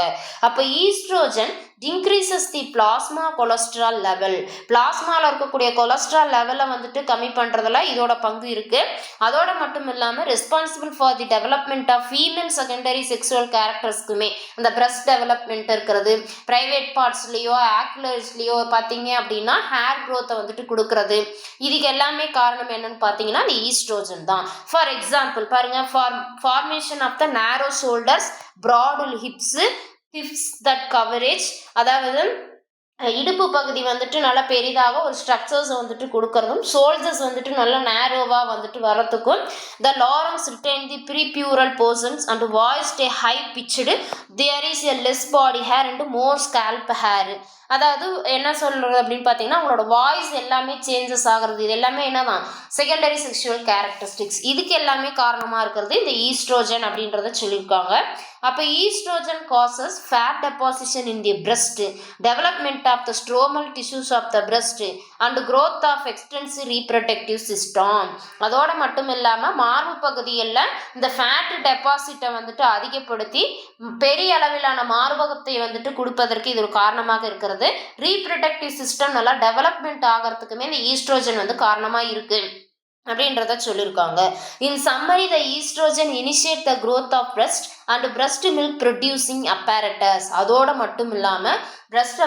அப்போ oestrogen increases the plasma cholesterol level. பிளாஸ்மாவில் இருக்கக்கூடிய கொலஸ்ட்ரால் லெவலை வந்துட்டு கம்மி பண்ணுறதுல இதோட பங்கு இருக்குது. அதோட மட்டும் இல்லாமல் responsible for the development of female secondary sexual கேரக்டர்ஸ்க்குமே அந்த பிரஸ்ட் டெவலப்மெண்ட் இருக்கிறது, ப்ரைவேட் பார்ட்ஸ்லேயோ ஆக்குலர்ஸ்லேயோ பார்த்தீங்க அப்படின்னா ஹேர் க்ரோத்தை வந்துட்டு கொடுக்கறது, இதுக்கு எல்லாமே காரணம் என்னன்னு பார்த்தீங்கன்னா இந்த ஈஸ்ட்ரோஜன் தான். ஃபார் எக்ஸாம்பிள் பாருங்க, formation of the narrow shoulders, broad hips, hips that coverage, அதாவது இடுப்பு பகுதி வந்துட்டு நல்லா பெரிதாக ஒரு ஸ்ட்ரக்சர்ஸ் வந்துட்டு கொடுக்கறதும், ஷோல்டர்ஸ் வந்துட்டு நல்லா நேரோவாக வந்துட்டு வரத்துக்கும், the larynx retain the prepubertal portions and voice stay high pitched, there is a less body hair and more scalp hair. அதாவது என்ன சொல்கிறது அப்படின்னு பார்த்தீங்கன்னா அவங்களோட வாய்ஸ் எல்லாமே சேஞ்சஸ் ஆகிறது, இது எல்லாமே என்னதான் செகண்டரி செக்ஷுவல் கேரக்டரிஸ்டிக்ஸ். இதுக்கு எல்லாமே காரணமாக இருக்கிறது இந்த ஈஸ்ட்ரோஜன் அப்படின்றத சொல்லியிருக்காங்க. அப்போ estrogen causes fat deposition in the breast, development of the stromal tissues of the breast and growth of extensive reproductive system. அதோட மட்டும் இல்லாமல் மார்பு பகுதியில் இந்த ஃபேட் டெபாசிட்டை வந்துட்டு அதிகப்படுத்தி பெரிய அளவிலான மார்பகத்தை வந்துட்டு கொடுப்பதற்கு இது ஒரு காரணமாக இருக்கிறது. ரீப்ரொடக்டிவ் சிஸ்டம் நல்லா டெவலப்மெண்ட் ஆகிறதுக்குமே இந்த ஈஸ்ட்ரோஜன் வந்து காரணமாக இருக்கு அப்படின்றத சொல்லியிருக்காங்க. In summary the oestrogen initiate the growth of breast and breast milk producing apparatus. அதோட மட்டும் இல்லாமல் பிரஸ்ட்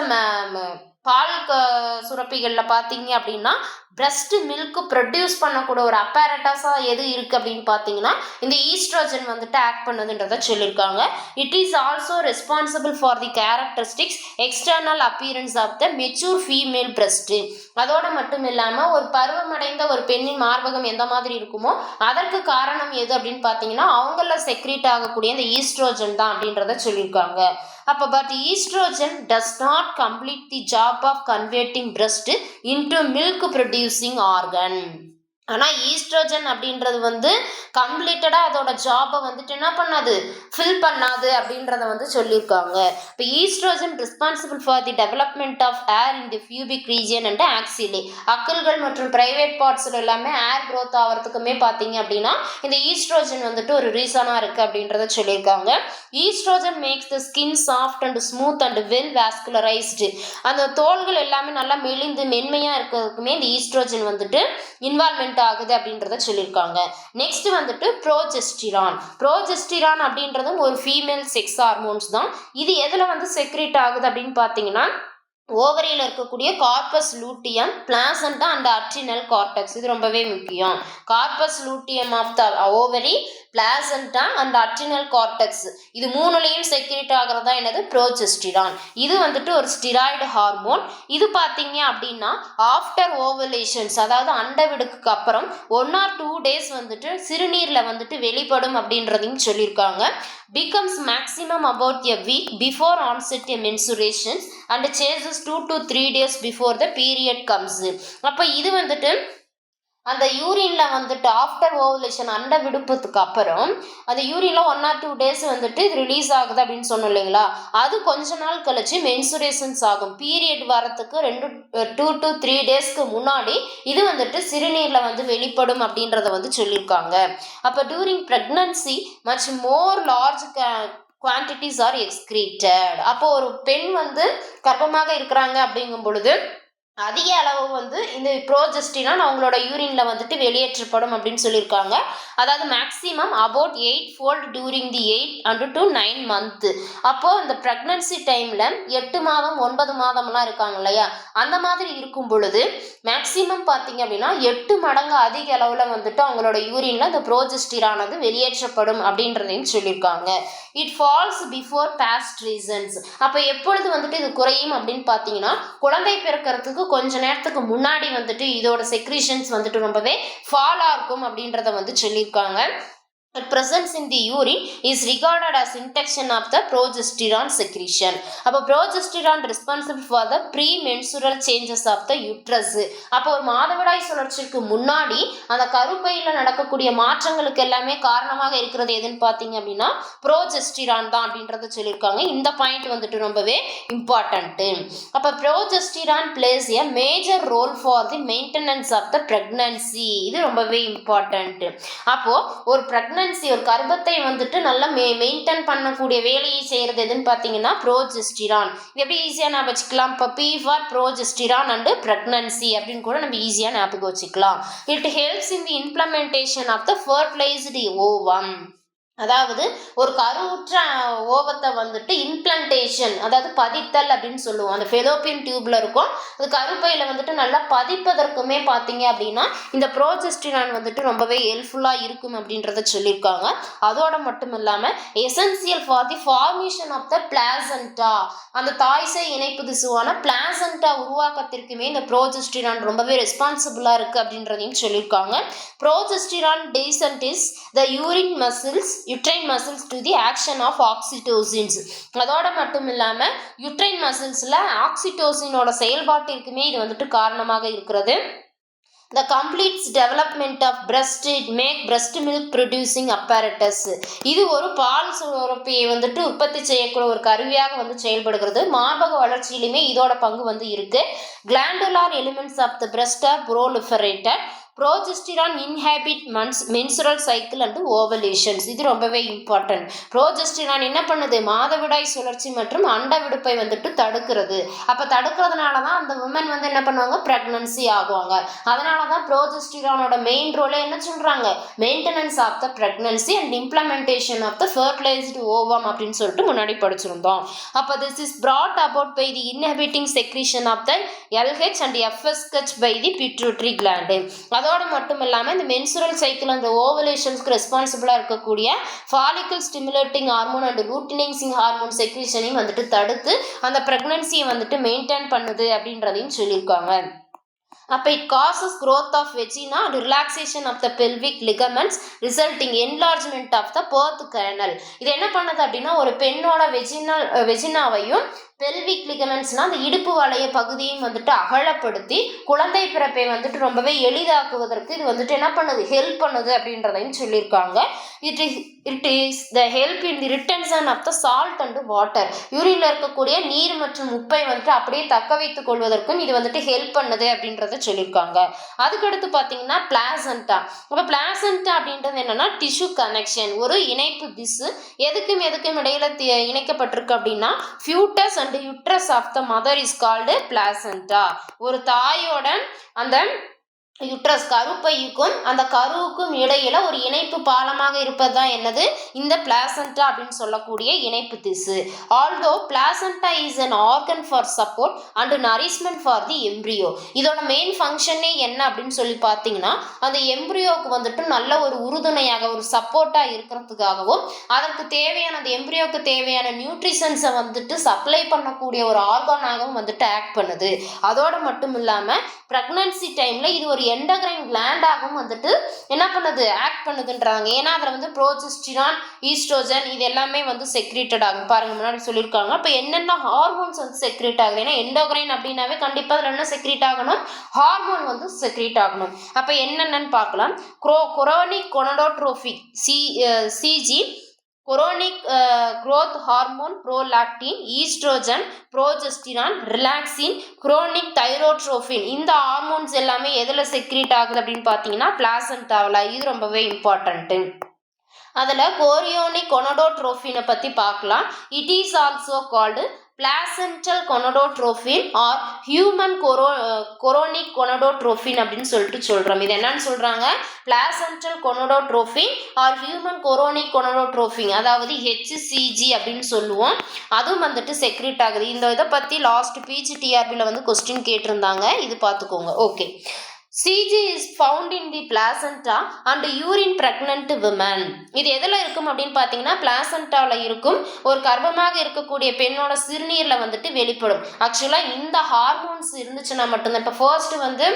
பால் சுரப்பிகளில் பார்த்தீங்க அப்படின்னா பிரஸ்ட் மில்க்கு ப்ரொடியூஸ் பண்ணக்கூடிய ஒரு அப்பேரட்டஸாக எது இருக்குது அப்படின்னு பார்த்தீங்கன்னா இந்த ஈஸ்ட்ரோஜன் வந்துட்டு ஆக்ட் பண்ணுதுன்றதை சொல்லியிருக்காங்க. It is also responsible for the characteristics external appearance of the mature female breast. அதோட மட்டும் இல்லாமல் ஒரு பருவமடைந்த ஒரு பெண்ணின் மார்பகம் எந்த மாதிரி இருக்குமோ அதற்கு காரணம் எது அப்படின்னு பார்த்தீங்கன்னா அவங்கள செக்ரீட் ஆகக்கூடிய இந்த ஈஸ்ட்ரோஜன் தான் அப்படின்றத சொல்லியிருக்காங்க. அப்போ but estrogen does not complete the job of converting breast into milk producing organ. ஆனால் ஈஸ்ட்ரோஜன் அப்படின்றது வந்து கம்ப்ளீட்டடாக அதோட ஜாபை வந்துட்டு என்ன பண்ணாது, ஃபில் பண்ணாது அப்படின்றத வந்து சொல்லியிருக்காங்க. இப்போ estrogen responsible for the development of hair in the pubic region and axillae, அக்கல்கள் மற்றும் பிரைவேட் பார்ட்ஸில் எல்லாமே ஏர் க்ரோத் ஆகிறதுக்குமே பார்த்தீங்க அப்படின்னா இந்த ஈஸ்ட்ரோஜன் வந்துட்டு ஒரு ரீசனாக இருக்குது அப்படின்றத சொல்லியிருக்காங்க. Estrogen makes the skin soft and smooth and well vascularised, அந்த தோள்கள் எல்லாமே நல்லா மெலிந்து மென்மையாக இருக்கிறதுக்குமே இந்த ஈஸ்ட்ரோஜன் வந்துட்டு இன்வால்மெண்ட் ஆகுது அப்படின்றத சொல்லியிருக்காங்க. நெக்ஸ்ட் வந்துட்டு ப்ரோஜெஸ்டிரான் அப்படின்றதும் ஒரு ஃபீமேல் செக்ஸ் ஹார்மோன்ஸ் தான். இது எதில் வந்து செக்ரேட் ஆகுது அப்படின்னு பார்த்தீங்கன்னா ஓவரியில் இருக்கக்கூடிய corpus luteum, placenta and adrenal cortex. இது ரொம்பவே முக்கியம். Corpus luteum of the ovary, placenta and adrenal cortex, இது மூணுலேயும் செக்ரேட் ஆகிறதா என்னது ப்ரோஜெஸ்டிரான். இது வந்துட்டு ஒரு ஸ்டிராய்டு ஹார்மோன். இது பார்த்தீங்க அப்படின்னா ஆஃப்டர் ஓவலேஷன்ஸ், அதாவது அண்டவிடுக்கு அப்புறம் 1 or 2 days வந்துட்டு சிறுநீரில் வந்துட்டு வெளிப்படும் அப்படின்றதையும் சொல்லியிருக்காங்க. becomes maximum about a week before onset of menstruations and changes 2 to 3 days before the period comes. அப்போ இது வந்துட்டு அந்த யூரினில் வந்துட்டு ஆஃப்டர் ஓவலேஷன் அண்ட விடுப்பதுக்கு அப்புறம் அந்த யூரினில் 1 or 2 days வந்துட்டு இது ரிலீஸ் ஆகுது அப்படின்னு சொன்னோம் இல்லைங்களா, அது கொஞ்ச நாள் கழிச்சு மென்சுரேஷன்ஸ் ஆகும். பீரியட் வரத்துக்கு 2 to 3 daysக்கு முன்னாடி இது வந்துட்டு சிறுநீரில் வந்து வெளிப்படும் அப்படின்றத வந்து சொல்லியிருக்காங்க. அப்போ during pregnancy much more large quantities are excreted. அப்போ ஒரு பெண் வந்து கர்ப்பமாக இருக்கிறாங்க அப்படிங்கும் பொழுது அதிக அளவு வந்து இந்த ப்ரோஜெஸ்டிரான் அவங்களோட யூரின்ல வந்துட்டு வெளியேற்றப்படும் அப்படின்னு சொல்லியிருக்காங்க. அதாவது maximum about 8-fold during the 8 and to 9 month. அப்போ இந்த ப்ரெக்னன்சி டைம்ல 8 மாதம் 9 மாதம்லாம் இருக்காங்க இல்லையா, அந்த மாதிரி இருக்கும் பொழுது மேக்ஸிமம் பார்த்தீங்க அப்படின்னா 8 மடங்கு அதிக அளவில் வந்துட்டு அவங்களோட யூரின்ல இந்த ப்ரோஜெஸ்டிரானது வெளியேற்றப்படும் அப்படின்றதையும் சொல்லியிருக்காங்க. It falls before past reasons. அப்போ எப்பொழுது வந்துட்டு இது குறையும் அப்படின்னு பார்த்தீங்கன்னா குழந்தை பிறக்கிறதுக்கு கொஞ்ச நேரத்துக்கு முன்னாடி வந்துட்டு இதோட செக்ரீஷன்ஸ் வந்துட்டு ரொம்பவே ஃபாலாக இருக்கும் அப்படின்றத வந்து சொல்லியிருக்காங்க. presence in the urine is regarded as induction of the progesterone secretion. அப்போ progesterone responsible for the premenstrual changes of the uterus. அப்போ ஒரு மாதவிடாய் சுழற்சிக்கு முன்னாடி அந்த கருப்பையில் நடக்கக்கூடிய மாற்றங்களுக்கு எல்லாமே காரணமாக இருக்கிறது எதுன்னு பார்த்தீங்க அப்படின்னா ப்ரோஜெஸ்டிரான் தான் அப்படின்றத சொல்லியிருக்காங்க. இந்த பாயிண்ட் வந்துட்டு ரொம்பவே இம்பார்ட்டன்ட்டு. அப்போ progesterone plays a major role for the maintenance of the pregnancy. இது ரொம்பவே இம்பார்ட்டன்ட்டு. அப்போது ஒரு ப்ரெக்னன்சி பிரெக்னன்சி ஒரு கர்ப்பத்தை வந்துட்டு நல்லா மெயின்டைன் பண்ணக்கூடிய வேலையை செய்கிறது எதுன்னு பார்த்தீங்கன்னா ப்ரோஜெஸ்டிரான். இது எப்படி ஈஸியாக ஞாபகம் வச்சுக்கலாம்? இப்போ P for progesterone and pregnancy அப்படின்னு கூட நம்ம ஈஸியாக ஞாபகம் வச்சுக்கலாம். It helps in the implementation of the fertilised ovum. அதாவது ஒரு கருவுற்ற ஓவத்தை வந்துட்டு இம்ப்ளண்டேஷன், அதாவது பதித்தல் அப்படின்னு சொல்லுவோம். அந்த ஃபெலோப்பியன் டியூப்ல இருக்கும், அது கருப்பையில் வந்துட்டு நல்லா பதிப்பதற்குமே பார்த்தீங்க அப்படின்னா இந்த ப்ரோஜெஸ்டிரான் வந்துட்டு ரொம்பவே ஹெல்ப்ஃபுல்லாக இருக்கும் அப்படின்றத சொல்லியிருக்காங்க. அதோட மட்டும் இல்லாமல் essential for the formation of the placenta, அந்த தாய்சை இணைப்பு திசுவான பிளாசண்டா உருவாக்கத்திற்குமே இந்த ப்ரோஜெஸ்டிரான் ரொம்பவே ரெஸ்பான்சிபிளாக இருக்குது அப்படின்றதையும் சொல்லியிருக்காங்க. Progesterone decent is the urine muscles uterine muscles to the action of oxytocins. அதோட மட்டும் இல்லாமல் யுட்ரைன் மசில்ஸில் ஆக்சிடோசினோட செயல்பாட்டிற்குமே இது வந்துட்டு காரணமாக இருக்கிறது. The complete development of breast make breast milk producing apparatus. இது ஒரு பால் சுரப்பியை வந்துட்டு உற்பத்தி செய்யக்கூடிய ஒரு கருவியாக வந்து செயல்படுகிறது. மார்பக வளர்ச்சியிலுமே இதோட பங்கு வந்து இருக்கு. Glandular elements of the breast are proliferated. Progesterone inhibit menstrual cycle and ovulations. இது ரொம்பவே இம்பார்ட்டன்ட். ப்ரோஜெஸ்டிரான் என்ன பண்ணுது? மாதவிடாய் சுழற்சி மற்றும் அண்ட விடுப்பை வந்துட்டு தடுக்கிறது. அப்போ தடுக்கிறதுனால தான் அந்த உமன் வந்து என்ன பண்ணுவாங்க? ப்ரெக்னன்சி ஆகுவாங்க. அதனால தான் ப்ரோஜெஸ்டிரானோட மெயின் ரோலே என்ன சொல்கிறாங்க? Maintenance of the pregnancy and implementation of the fertilised ovum அப்படின்னு சொல்லிட்டு முன்னாடி படிச்சிருந்தோம். அப்போ this is brought about by the inhibiting secretion of the LH and FSH by the pituitary gland. அதோட மட்டும் இல்லாமல் இந்த மென்சுரல் சைக்கிள் அந்த ஓவலேஷன்ஸ்க்கு ரெஸ்பான்சிபிளாக இருக்கக்கூடிய follicle stimulating hormone and luteinising hormone செக்ரீஷனையும் வந்துட்டு தடுத்து அந்த ப்ரெக்னன்சியை வந்துட்டு மெயின்டைன் பண்ணுது அப்படின்றதையும் சொல்லியிருக்காங்க. அப்போ it causes growth of vagina and relaxation of the pelvic ligaments resulting enlargement of the birth canal. இது என்ன பண்ணுது அப்படின்னா ஒரு பெண்ணோட வெஜினாவையும் பெல்விக் லிகமெண்ட்ஸ்னால் அந்த இடுப்பு வளைய பகுதியும் வந்துட்டு அகலப்படுத்தி குழந்தை பிறப்பை வந்துட்டு ரொம்பவே எளிதாக்குவதற்கு இது வந்துட்டு என்ன பண்ணுது? ஹெல்ப் பண்ணுது அப்படின்றதையும் சொல்லியிருக்காங்க. It is the help in the retention of the salt and water. யூரின்ல இருக்கக்கூடிய நீர் மற்றும் உப்பை வந்துட்டு அப்படியே தக்க வைத்துக் கொள்வதற்கும் இது வந்துட்டு ஹெல்ப் பண்ணுது அப்படின்றத சொல்லியிருக்காங்க. அதுக்கடுத்து பார்த்தீங்கன்னா பிளாசண்டா. அப்போ பிளாசண்டா அப்படின்றது என்னன்னா டிஷ்யூ கனெக்ஷன், ஒரு இணைப்பு திசு. எதுக்கும் இடையில இணைக்கப்பட்டிருக்கு அப்படின்னா foetus and uterus of the mother is called placenta. ஒரு தாயோட அந்த யுட்ரஸ் கருப்பைக்கும் அந்த கருவுக்கும் இடையில ஒரு இணைப்பு பாலமாக இருப்பது தான் என்னது? இந்த பிளாசண்டா அப்படின்னு சொல்லக்கூடிய இணைப்பு திசு. Although placenta is an organ for support and nourishment for the embryo. இதோட மெயின் ஃபங்க்ஷனே என்ன அப்படின்னு சொல்லி பார்த்தீங்கன்னா அந்த எம்ப்ரியோவுக்கு வந்துட்டு நல்ல ஒரு உறுதுணையாக ஒரு சப்போர்ட்டாக இருக்கிறதுக்காகவும் அதற்கு தேவையான அந்த எம்ப்ரியோவுக்கு தேவையான நியூட்ரிஷன்ஸை வந்துட்டு சப்ளை பண்ணக்கூடிய ஒரு ஆர்கானாகவும் வந்துட்டு ஆக்ட் பண்ணுது. அதோடு மட்டும் இல்லாமல் ப்ரெக்னன்சி டைமில் இது ஒரு எண்டோக்ரைன் கிளாண்டாகவும் வந்துட்டு என்ன பண்ணுது? ஆக்ட் பண்ணுதுன்றாங்க. ஏன்னா அதில் வந்து ப்ரோஜெஸ்டிரான், ஈஸ்ட்ரோஜன் இது எல்லாமே வந்து செக்ரேட்டட் ஆகும். பாருங்க முன்னாடி சொல்லியிருக்காங்க. அப்போ என்னென்ன ஹார்மோன்ஸ் வந்து செக்ரேட் ஆகுது? ஏன்னா எண்டோக்ரைன் அப்படின்னாவே கண்டிப்பாக அதில் என்ன செக்ரேட் ஆகணும்? ஹார்மோன் வந்து செக்ரேட் ஆகணும். அப்போ என்னென்னு பார்க்கலாம். Chorionic gonadotropic CG, chorionic growth hormone, prolactin, estrogen, progesterone, relaxin, chorionic thyrotropin. இந்த ஹார்மோன்ஸ் எல்லாமே எதில் செக்ரேட் ஆகுது அப்படின்னு பார்த்தீங்கன்னா பிளாசண்டாவில். இது ரொம்பவே இம்பார்ட்டன்ட்டு. அதில் கோரியோனிக் கொனடோட்ரோபினை பற்றி பார்க்கலாம். It is also called placental gonadotropin or human chorionic gonadotropin அப்படின்னு சொல்லிட்டு சொல்கிறோம். இது என்னன்னு சொல்கிறாங்க? Placental gonadotropin or human chorionic gonadotropin, அதாவது HCG அப்படின்னு சொல்லுவோம். அதுவும் வந்துட்டு செக்ரேட் ஆகுது. இந்த இதை பற்றி லாஸ்ட் PGTRBயில் வந்து கொஸ்டின் கேட்டிருந்தாங்க. இது பார்த்துக்கோங்க. Okay. CG is found in the placenta and urine pregnant women. இது எதில் இருக்கும் அப்படின்னு பார்த்தீங்கன்னா பிளாசண்டாவில் இருக்கும். ஒரு கர்ப்பமாக இருக்கக்கூடிய பெண்ணோட சிறுநீரில் வந்துட்டு வெளிப்படும். ஆக்சுவலாக இந்த ஹார்மோன்ஸ் இருந்துச்சுன்னா மட்டும்தான். இப்போ ஃபர்ஸ்ட் வந்து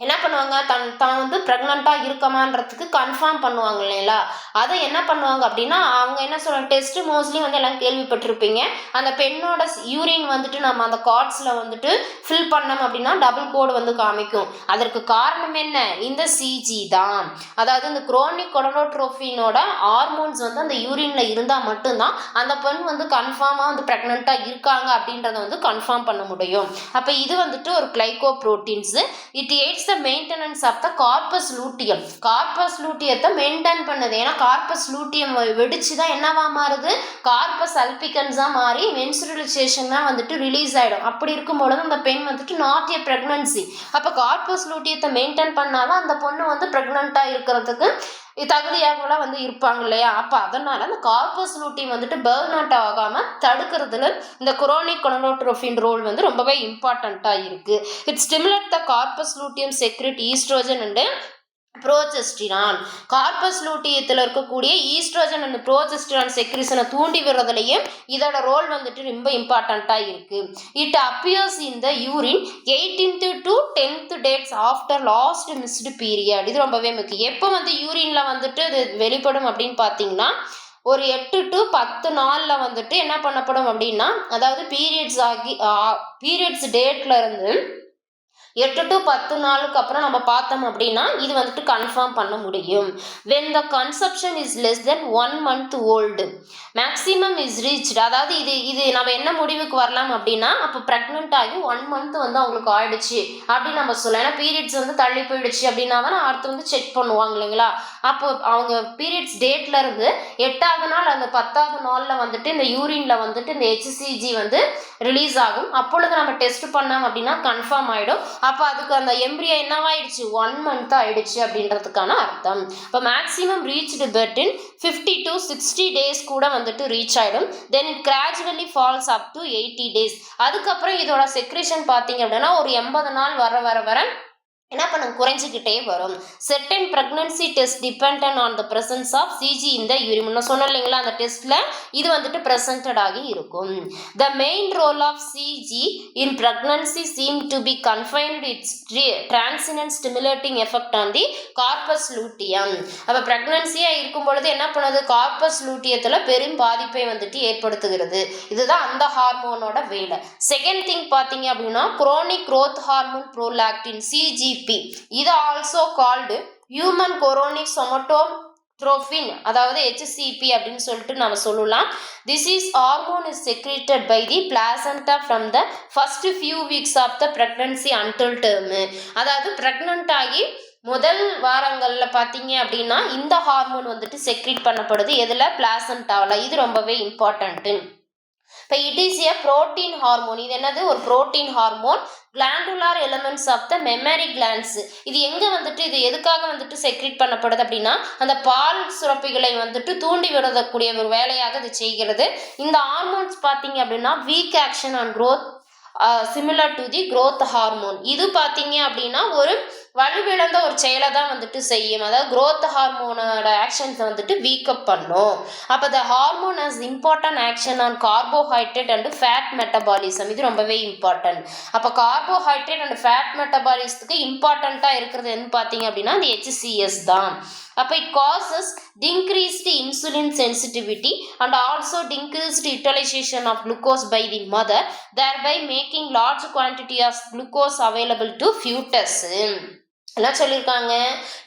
என்ன பண்ணுவாங்க? தான் வந்து ப்ரெக்னெண்ட்டாக இருக்கமான்றதுக்கு கன்ஃபார்ம் பண்ணுவாங்க இல்லைங்களா? அதை என்ன பண்ணுவாங்க அப்படின்னா அவங்க என்ன சொல்கிறாங்க? டெஸ்ட்டு மோஸ்ட்லி வந்து எல்லாம் கேள்விப்பட்டிருப்பீங்க. அந்த பெண்ணோட யூரின் வந்துட்டு நம்ம அந்த கார்ட்ஸில் வந்துட்டு ஃபில் பண்ணோம் அப்படின்னா டபுள் கோடு வந்து காமிக்கும். அதற்கு காரணம் என்ன? இந்த சிஜி தான். அதாவது இந்த குரோனிக் கொனடோட்ரோபினோட ஹார்மோன்ஸ் வந்து அந்த யூரினில் இருந்தால் மட்டும்தான் அந்த பெண் வந்து கன்ஃபார்மாக வந்து ப்ரெக்னெண்ட்டாக இருக்காங்க அப்படின்றத வந்து கன்ஃபார்ம் பண்ண முடியும். அப்போ இது வந்துட்டு ஒரு glycoproteins. It aids takes the maintenance of the corpus luteum. Corpus லூட்டியத்தை மெயின்டைன் பண்ணுது. ஏன்னா கார்பஸ் லூட்டியம் வெடிச்சு தான் என்னவா மாறுது, கார்பஸ் அல்பிகன்ஸாக மாறி மென்சுரலைசேஷனாக வந்துட்டு ரிலீஸ் ஆகிடும். அப்படி இருக்கும் பொழுது அந்த பெண் வந்துட்டு நாட் ஏ ப்ரெக்னன்சி. அப்போ கார்பஸ் லூட்டியத்தை மெயின்டைன் பண்ணாதான் அந்த பொண்ணு வந்து ப்ரெக்னெண்ட்டாக இருக்கிறதுக்கு தகுதியாகலாம் வந்து இருப்பாங்க இல்லையா. அப்போ அதனால அந்த கார்பஸ் லூட்டியம் வந்துட்டு பர்ன் அவுட் ஆகாமல் தடுக்கிறதுல இந்த குரோனிக் கொனோட்ரோபின் ரோல் வந்து ரொம்பவே இம்பார்ட்டண்ட்டாக இருக்குது. It stimulate the corpus luteum secrete estrogen and progesterone. Corpus லூட்டியத்தில் இருக்கக்கூடிய ஈஸ்ட்ரோஜன் அண்ட் ப்ரோஜெஸ்டிரான் செக்ரிஷனை தூண்டி விடுறதுலையும் இதோட ரோல் வந்துட்டு ரொம்ப இம்பார்ட்டண்ட்டாக இருக்குது. It appears in the urine 18th to 10th days after last missed period. இது ரொம்பவே முக்கியம். எப்போ வந்து யூரினில் வந்துட்டு இது வெளிப்படும் அப்படின்னு பார்த்தீங்கன்னா ஒரு 8 to 10 நாளில் வந்துட்டு என்ன பண்ணப்படும் அப்படின்னா, அதாவது பீரியட்ஸ் டேட்ல இருந்து 8 to 10 நாளுக்கு அப்புறம் நம்ம பார்த்தோம் அப்படின்னா இது வந்துட்டு கன்ஃபார்ம் பண்ண முடியும். when the conception is less than 1 month old maximum is reached. அதாவது இது நம்ம என்ன முடிவுக்கு வரலாம் அப்படின்னா, அப்போ ப்ரெக்னென்ட் ஆகி 1 month வந்து அவங்களுக்கு ஆயிடுச்சு அப்படின்னு நம்ம சொல்லலாம். ஏன்னா பீரியட்ஸ் வந்து தள்ளி போயிடுச்சு அப்படின்னா தான் அடுத்து வந்து செக் பண்ணுவாங்க இல்லைங்களா. அப்போ அவங்க பீரியட்ஸ் டேட்ல இருந்து 8வது நாள் அந்த 10வது நாளில் வந்துட்டு இந்த யூரின்ல வந்துட்டு இந்த HCG வந்து ரிலீஸ் ஆகும். அப்பொழுது நம்ம டெஸ்ட் பண்ணோம் அப்படின்னா கன்ஃபார்ம் ஆகிடும். அப்போ அதுக்கு அந்த எம்ப்ரியோ என்னவாயிடுச்சு, 1 month ஆயிடுச்சு அப்படின்றதுக்கான அர்த்தம். இப்போ maximum reached between 50 to 60 days கூட வந்துட்டு ரீச் ஆகிடும். Then it gradually falls up to 80 days. அதுக்கப்புறம் இதோட செக்ரேஷன் பார்த்தீங்க அப்படின்னா ஒரு 80 நாள் வர என்ன பண்ண குறைஞ்சிக்கிட்டே வரும். Certain pregnancy test dependent on the presence of CG இந்த யூரின். நான் சொன்னேன் இல்லைங்களா, அந்த டெஸ்ட்ல இது வந்துட்டு ப்ரெசன்டட் ஆகி இருக்கும். The main role of CG in pregnancy seem to be confined its transient stimulating effect on the corpus luteum. அப்போ ப்ரெக்னன்சியாக இருக்கும் பொழுது என்ன பண்ணுது, கார்பஸ் லூட்டியத்தில் பெரும் பாதிப்பை வந்துட்டு ஏற்படுத்துகிறது. இதுதான் அந்த ஹார்மோனோட வேலை. செகண்ட் திங் பார்த்தீங்க அப்படின்னா chorionic growth hormone prolactin CG. இது also called human chorionic somatotropin, அதாவது HCP அப்படின்னு சொல்லிட்டு நம்ம சொல்லலாம். This is hormone is secreted by the placenta from the first few weeks of the pregnancy until term. அதாவது pregnant ஆகி முதல் வாரங்களில் பார்த்தீங்க அப்படின்னா இந்த ஹார்மோன் வந்துட்டு செக்ரேட் பண்ணப்படுது. எதில், பிளாசண்டாவில். இது ரொம்பவே இம்பார்ட்டன்ட்டு. இப்போ it is a protein hormone. இது என்னது, ஒரு protein hormone. Glandular elements of the mammary glands. இது எங்கே வந்துட்டு இது எதுக்காக வந்துட்டு செக்ரேட் பண்ணப்படுது அப்படின்னா, அந்த பால் சுரப்பிகளை வந்துட்டு தூண்டி விடக்கூடிய ஒரு வேலையாக இது செய்கிறது. இந்த ஹார்மோன்ஸ் பார்த்தீங்க அப்படின்னா week action on growth similar to the growth hormone. இது பார்த்தீங்க அப்படின்னா ஒரு வலுவிழந்த ஒரு செயலை தான் வந்துட்டு செய்யும். அதாவது growth ஹார்மோனோட ஆக்ஷன்ஸை வந்துட்டு வீக்கப் பண்ணும். அப்போ the hormone has important action on carbohydrate and fat metabolism. இது ரொம்பவே இம்பார்ட்டன்ட். அப்போ கார்போஹைட்ரேட் அண்ட் ஃபேட் மெட்டபாலிசத்துக்கு இம்பார்ட்டண்ட்டாக இருக்கிறது என்ன பார்த்தீங்க அப்படின்னா அந்த HCS தான். அப்போ it causes decreased insulin sensitivity and also decreased utilization of glucose by the mother, thereby making large quantity of glucose available to fetus. என்ன சொல்லியிருக்காங்க,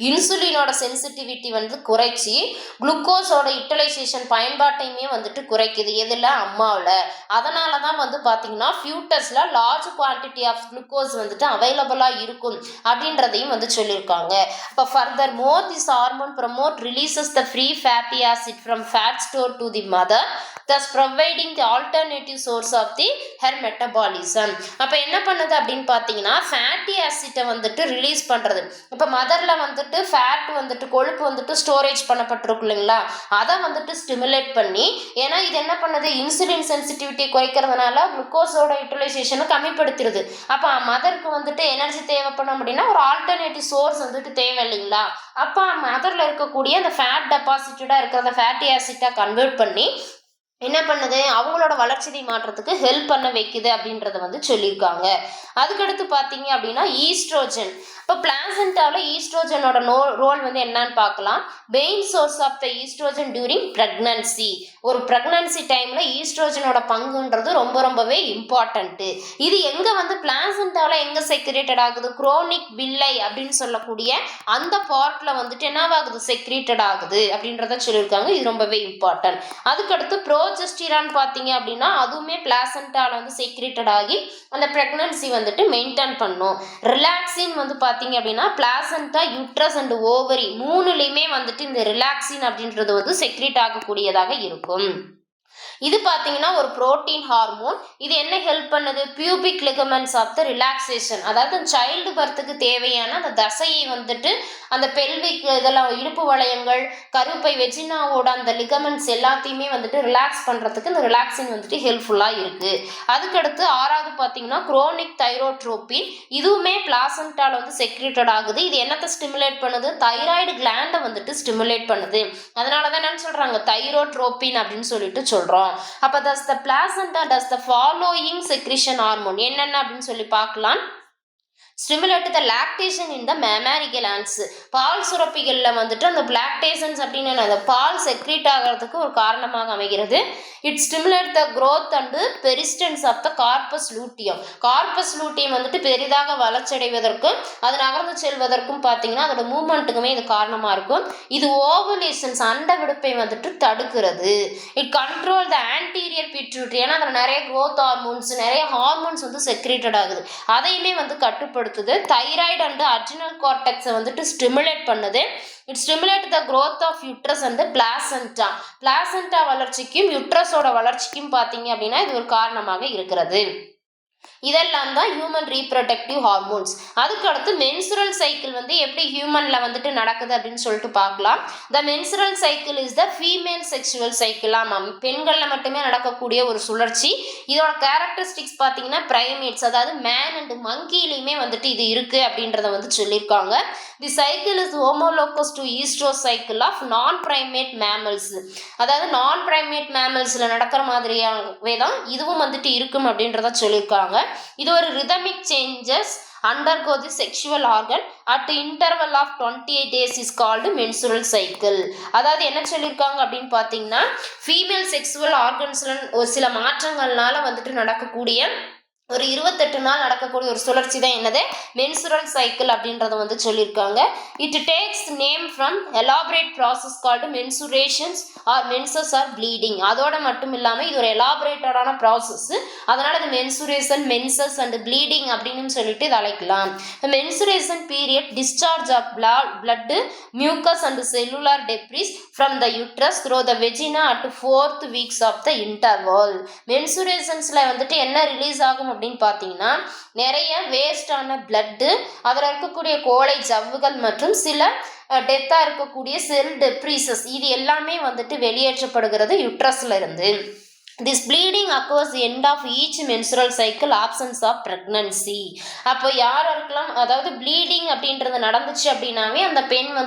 இன்சுலினோட சென்சிட்டிவிட்டி வந்து குறைச்சி குளுக்கோஸோட யூட்டிலைசேஷன் பயன்பாட்டையுமே வந்துட்டு குறைக்குது. எதில், அம்மாவில். அதனால தான் வந்து பார்த்தீங்கன்னா ஃபியூட்டஸில் லார்ஜ் குவான்டிட்டி ஆஃப் குளுக்கோஸ் வந்துட்டு அவைலபிளாக இருக்கும் அப்படின்றதையும் வந்து சொல்லியிருக்காங்க. இப்போ further more this hormone promote releases the free fatty acid from fat store to the mother, thus providing the alternative source of the her metabolism. அப்போ என்ன பண்ணுது அப்படின்னு பார்த்தீங்கன்னா ஃபேட்டி ஆசிட்டை வந்துட்டு ரிலீஸ் பண்ணுறது. இப்போ மதரில் வந்துட்டு ஃபேட் வந்துட்டு கொழுப்பு வந்துட்டு ஸ்டோரேஜ் பண்ணப்பட்டிருக்கு இல்லைங்களா, அதை வந்துட்டு ஸ்டிமுலேட் பண்ணி, ஏன்னா இது என்ன பண்ணுது, இன்சுலின் சென்சிட்டிவிட்டி குறைக்கிறதுனால குளுக்கோஸோட யூட்டிலைசேஷனை கம்மிப்படுத்திடுது. அப்போ மதருக்கு வந்துட்டு எனர்ஜி தேவைப்படும் அப்படின்னா ஒரு ஆல்டர்னேட்டிவ் சோர்ஸ் வந்துட்டு தேவை இல்லைங்களா. அப்போ மதரில் இருக்கக்கூடிய அந்த ஃபேட் டெபாசிட்டடாக இருக்கிறத ஃபேட்டி ஆசிட்டாக கன்வெர்ட் பண்ணி என்ன பண்ணுது, அவங்களோட வளர்ச்சிதை மாற்றத்துக்கு ஹெல்ப் பண்ண வைக்குது அப்படின்றத வந்து சொல்லியிருக்காங்க. அதுக்கடுத்து பார்த்தீங்க அப்படின்னா ஈஸ்ட்ரோஜன். இப்போ பிளாசண்டாவில் ஈஸ்ட்ரோஜனோட ரோல் வந்து என்னன்னு பார்க்கலாம். Main source of the oestrogen during pregnancy. ஒரு ப்ரெக்னன்சி டைமில் ஈஸ்ட்ரோஜனோட பங்குன்றது ரொம்பவே இம்பார்ட்டண்ட்டு. இது எங்கே வந்து பிளாசண்டாவில் எங்கே செக்ரேட்டட் ஆகுது, குரோனிக் வில்லை அப்படின்னு சொல்லக்கூடிய அந்த பார்ட்டில் வந்துட்டு என்னவாகுது, செக்ரேட்டட் ஆகுது அப்படின்றத சொல்லியிருக்காங்க. இது ரொம்பவே இம்பார்ட்டன்ட். அதுக்கடுத்து ப்ரோஜெஸ்டிரான் பார்த்தீங்க அப்படின்னா அதுவுமே பிளாசண்டால வந்து செக்ரேட்டட் ஆகி அந்த ப்ரெக்னன்சி வந்துட்டு மெயின்டைன் பண்ணும். ரிலாக்ஸின் வந்து பார்த்தீங்க அப்படின்னா பிளாசண்டா, யூட்ரஸ் அண்ட் ஓவரி மூணுலையுமே வந்துட்டு இந்த ரிலாக்ஸின் அப்படின்றது வந்து செக்ரேட் ஆகக்கூடியதாக இருக்கும். இது பார்த்தீங்கன்னா ஒரு புரோட்டீன் ஹார்மோன். இது என்ன ஹெல்ப் பண்ணுது? Pubic ligaments of the relaxation, அதாவது சைல்டு பர்த்துக்கு தேவையான அந்த தசையை வந்துட்டு அந்த பெல்விக் இதெல்லாம் இடுப்பு வளையங்கள், கருப்பை, வெஜினாவோட அந்த லிகமெண்ட்ஸ் எல்லாத்தையுமே வந்துட்டு ரிலாக்ஸ் பண்ணுறதுக்கு இந்த ரிலாக்ஸின் வந்துட்டு ஹெல்ப்ஃபுல்லாக இருக்குது. அதுக்கடுத்து 6வது பார்த்தீங்கன்னா குரோனிக் தைரோட்ரோபின். இதுவுமே பிளாசண்டால வந்து செக்ரேட்டட் ஆகுது. இது என்னத்தை ஸ்டிமுலேட் பண்ணுது? தைராய்டு கிளாண்டை வந்துட்டு ஸ்டிமுலேட் பண்ணுது. அதனால தான் என்னன்னு சொல்கிறாங்க, தைரோட்ரோபின் அப்படின்னு சொல்லிட்டு சொல்கிறோம். அப்ப does the placenta does the following secretion hormone என்னென்ன அப்படின்னு சொல்லி பார்க்கலாம். Stimulate the lactation in the mammary glands, பால் சுரப்பிகளில் வந்துட்டு அந்த லாக்டேஷன்ஸ் அப்படின்னு அந்த பால் செக்ரீட் ஆகிறதுக்கு ஒரு காரணமாக அமைகிறது. It stimulate the growth and persistence of the corpus luteum. Corpus luteum வந்துட்டு பெரிதாக வளர்ச்சியடைவதற்கும் அது நகர்ந்து செல்வதற்கும் பார்த்தீங்கன்னா அதோட மூவ்மெண்ட்டுக்குமே இது காரணமாக இருக்கும். இது ஓவலேஷன்ஸ் அண்ட விடுப்பை வந்துட்டு தடுக்கிறது. It control the anterior pituitary, ஏன்னா அதில் நிறைய க்ரோத் ஹார்மோன்ஸ், நிறைய ஹார்மோன்ஸ் வந்து செக்ரேட்டட் ஆகுது, அதையுமே வந்து கட்டுப்படுத்துது. தைராய்டு அண்ட் அட்ரினல் கார்டெக்ஸை வந்துட்டு ஸ்டிமுலேட் பண்ணுது. It stimulate the growth of uterus and placenta. Placenta வளர்ச்சிக்கும் யூட்ரஸோட வளர்ச்சிக்கும் பார்த்தீங்க அப்படின்னா இது ஒரு காரணமாக இருக்கிறது. இதெல்லாம் தான் ஹியூமன் ரீப்ரொடக்டிவ் ஹார்மோன்ஸ். அதுக்கடுத்து மென்சுரல் சைக்கிள் வந்து எப்படி ஹியூமனில் வந்துட்டு நடக்குது அப்படின்னு சொல்லிட்டு பார்க்கலாம். The menstrual cycle is the female sexual cycle. ஆமாம், பெண்களில் மட்டுமே நடக்கக்கூடிய ஒரு சுழற்சி. இதோட கேரக்டரிஸ்டிக்ஸ் பார்த்தீங்கன்னா பிரைமேட்ஸ், அதாவது மேன் அண்ட் மங்கிலையுமே வந்துட்டு இது இருக்குது அப்படின்றத வந்து சொல்லியிருக்காங்க. The cycle is homologous to estrous cycle of non primate mammals, அதாவது நான் பிரைமேட் மேமல்ஸில் நடக்கிற மாதிரியாகவே தான் இதுவும் வந்துட்டு இருக்கும் அப்படின்றத சொல்லியிருக்காங்க. இது ஒரு rhythmic changes undergo the sexual organ at the interval of 28 days is called menstrual cycle. அதாவது என்ன சொல்லியிருக்காங்க அப்படின்னு பார்த்தீங்கன்னா, ஃபீமேல் செக்ஸுவல் ஆர்கன்ஸ்ல ஒரு சில மாற்றங்கள்னால வந்துட்டு நடக்கக்கூடிய ஒரு 28 நாள் நடக்கக்கூடிய ஒரு சுழற்சி தான் என்னது, மென்சுரல் சைக்கிள் அப்படின்றத வந்து சொல்லியிருக்காங்க. It takes name from elaborate process called menstruations or menses or bleeding. அதோட மட்டும் இல்லாமல் இது ஒரு எலாபரேட்டடான ப்ராசஸ், அதனால இது மென்சுரேஷன், மென்சஸ் அண்ட் ப்ளீடிங் அப்படின்னு சொல்லிட்டு இதை அழைக்கலாம். Menstruation period discharge of blood, mucus and cellular debris from the uterus through the vagina at 4th weeks of the interval. மென்சுரேஷன்ஸ்ல வந்துட்டு என்ன ரிலீஸ் ஆகும் அப்படின்னு பார்த்தீங்கன்னா, நிறைய வேஸ்டான பிளட்டு, அதில் இருக்கக்கூடிய கோழை ஜவ்வுகள் மற்றும் சில டெத்தாக இருக்கக்கூடிய செல் டெப்ரீசஸ், இது எல்லாமே வந்துட்டு வெளியேற்றப்படுகிறது யுட்ரஸ்ல இருந்து. This bleeding occurs end of each menstrual cycle, absence of pregnancy. அப்போ யார் இருக்கலாம், அதாவது ப்ளீடிங் அப்படின்றது நடந்துச்சு அப்படின்னாவே அந்த பெண்ணில்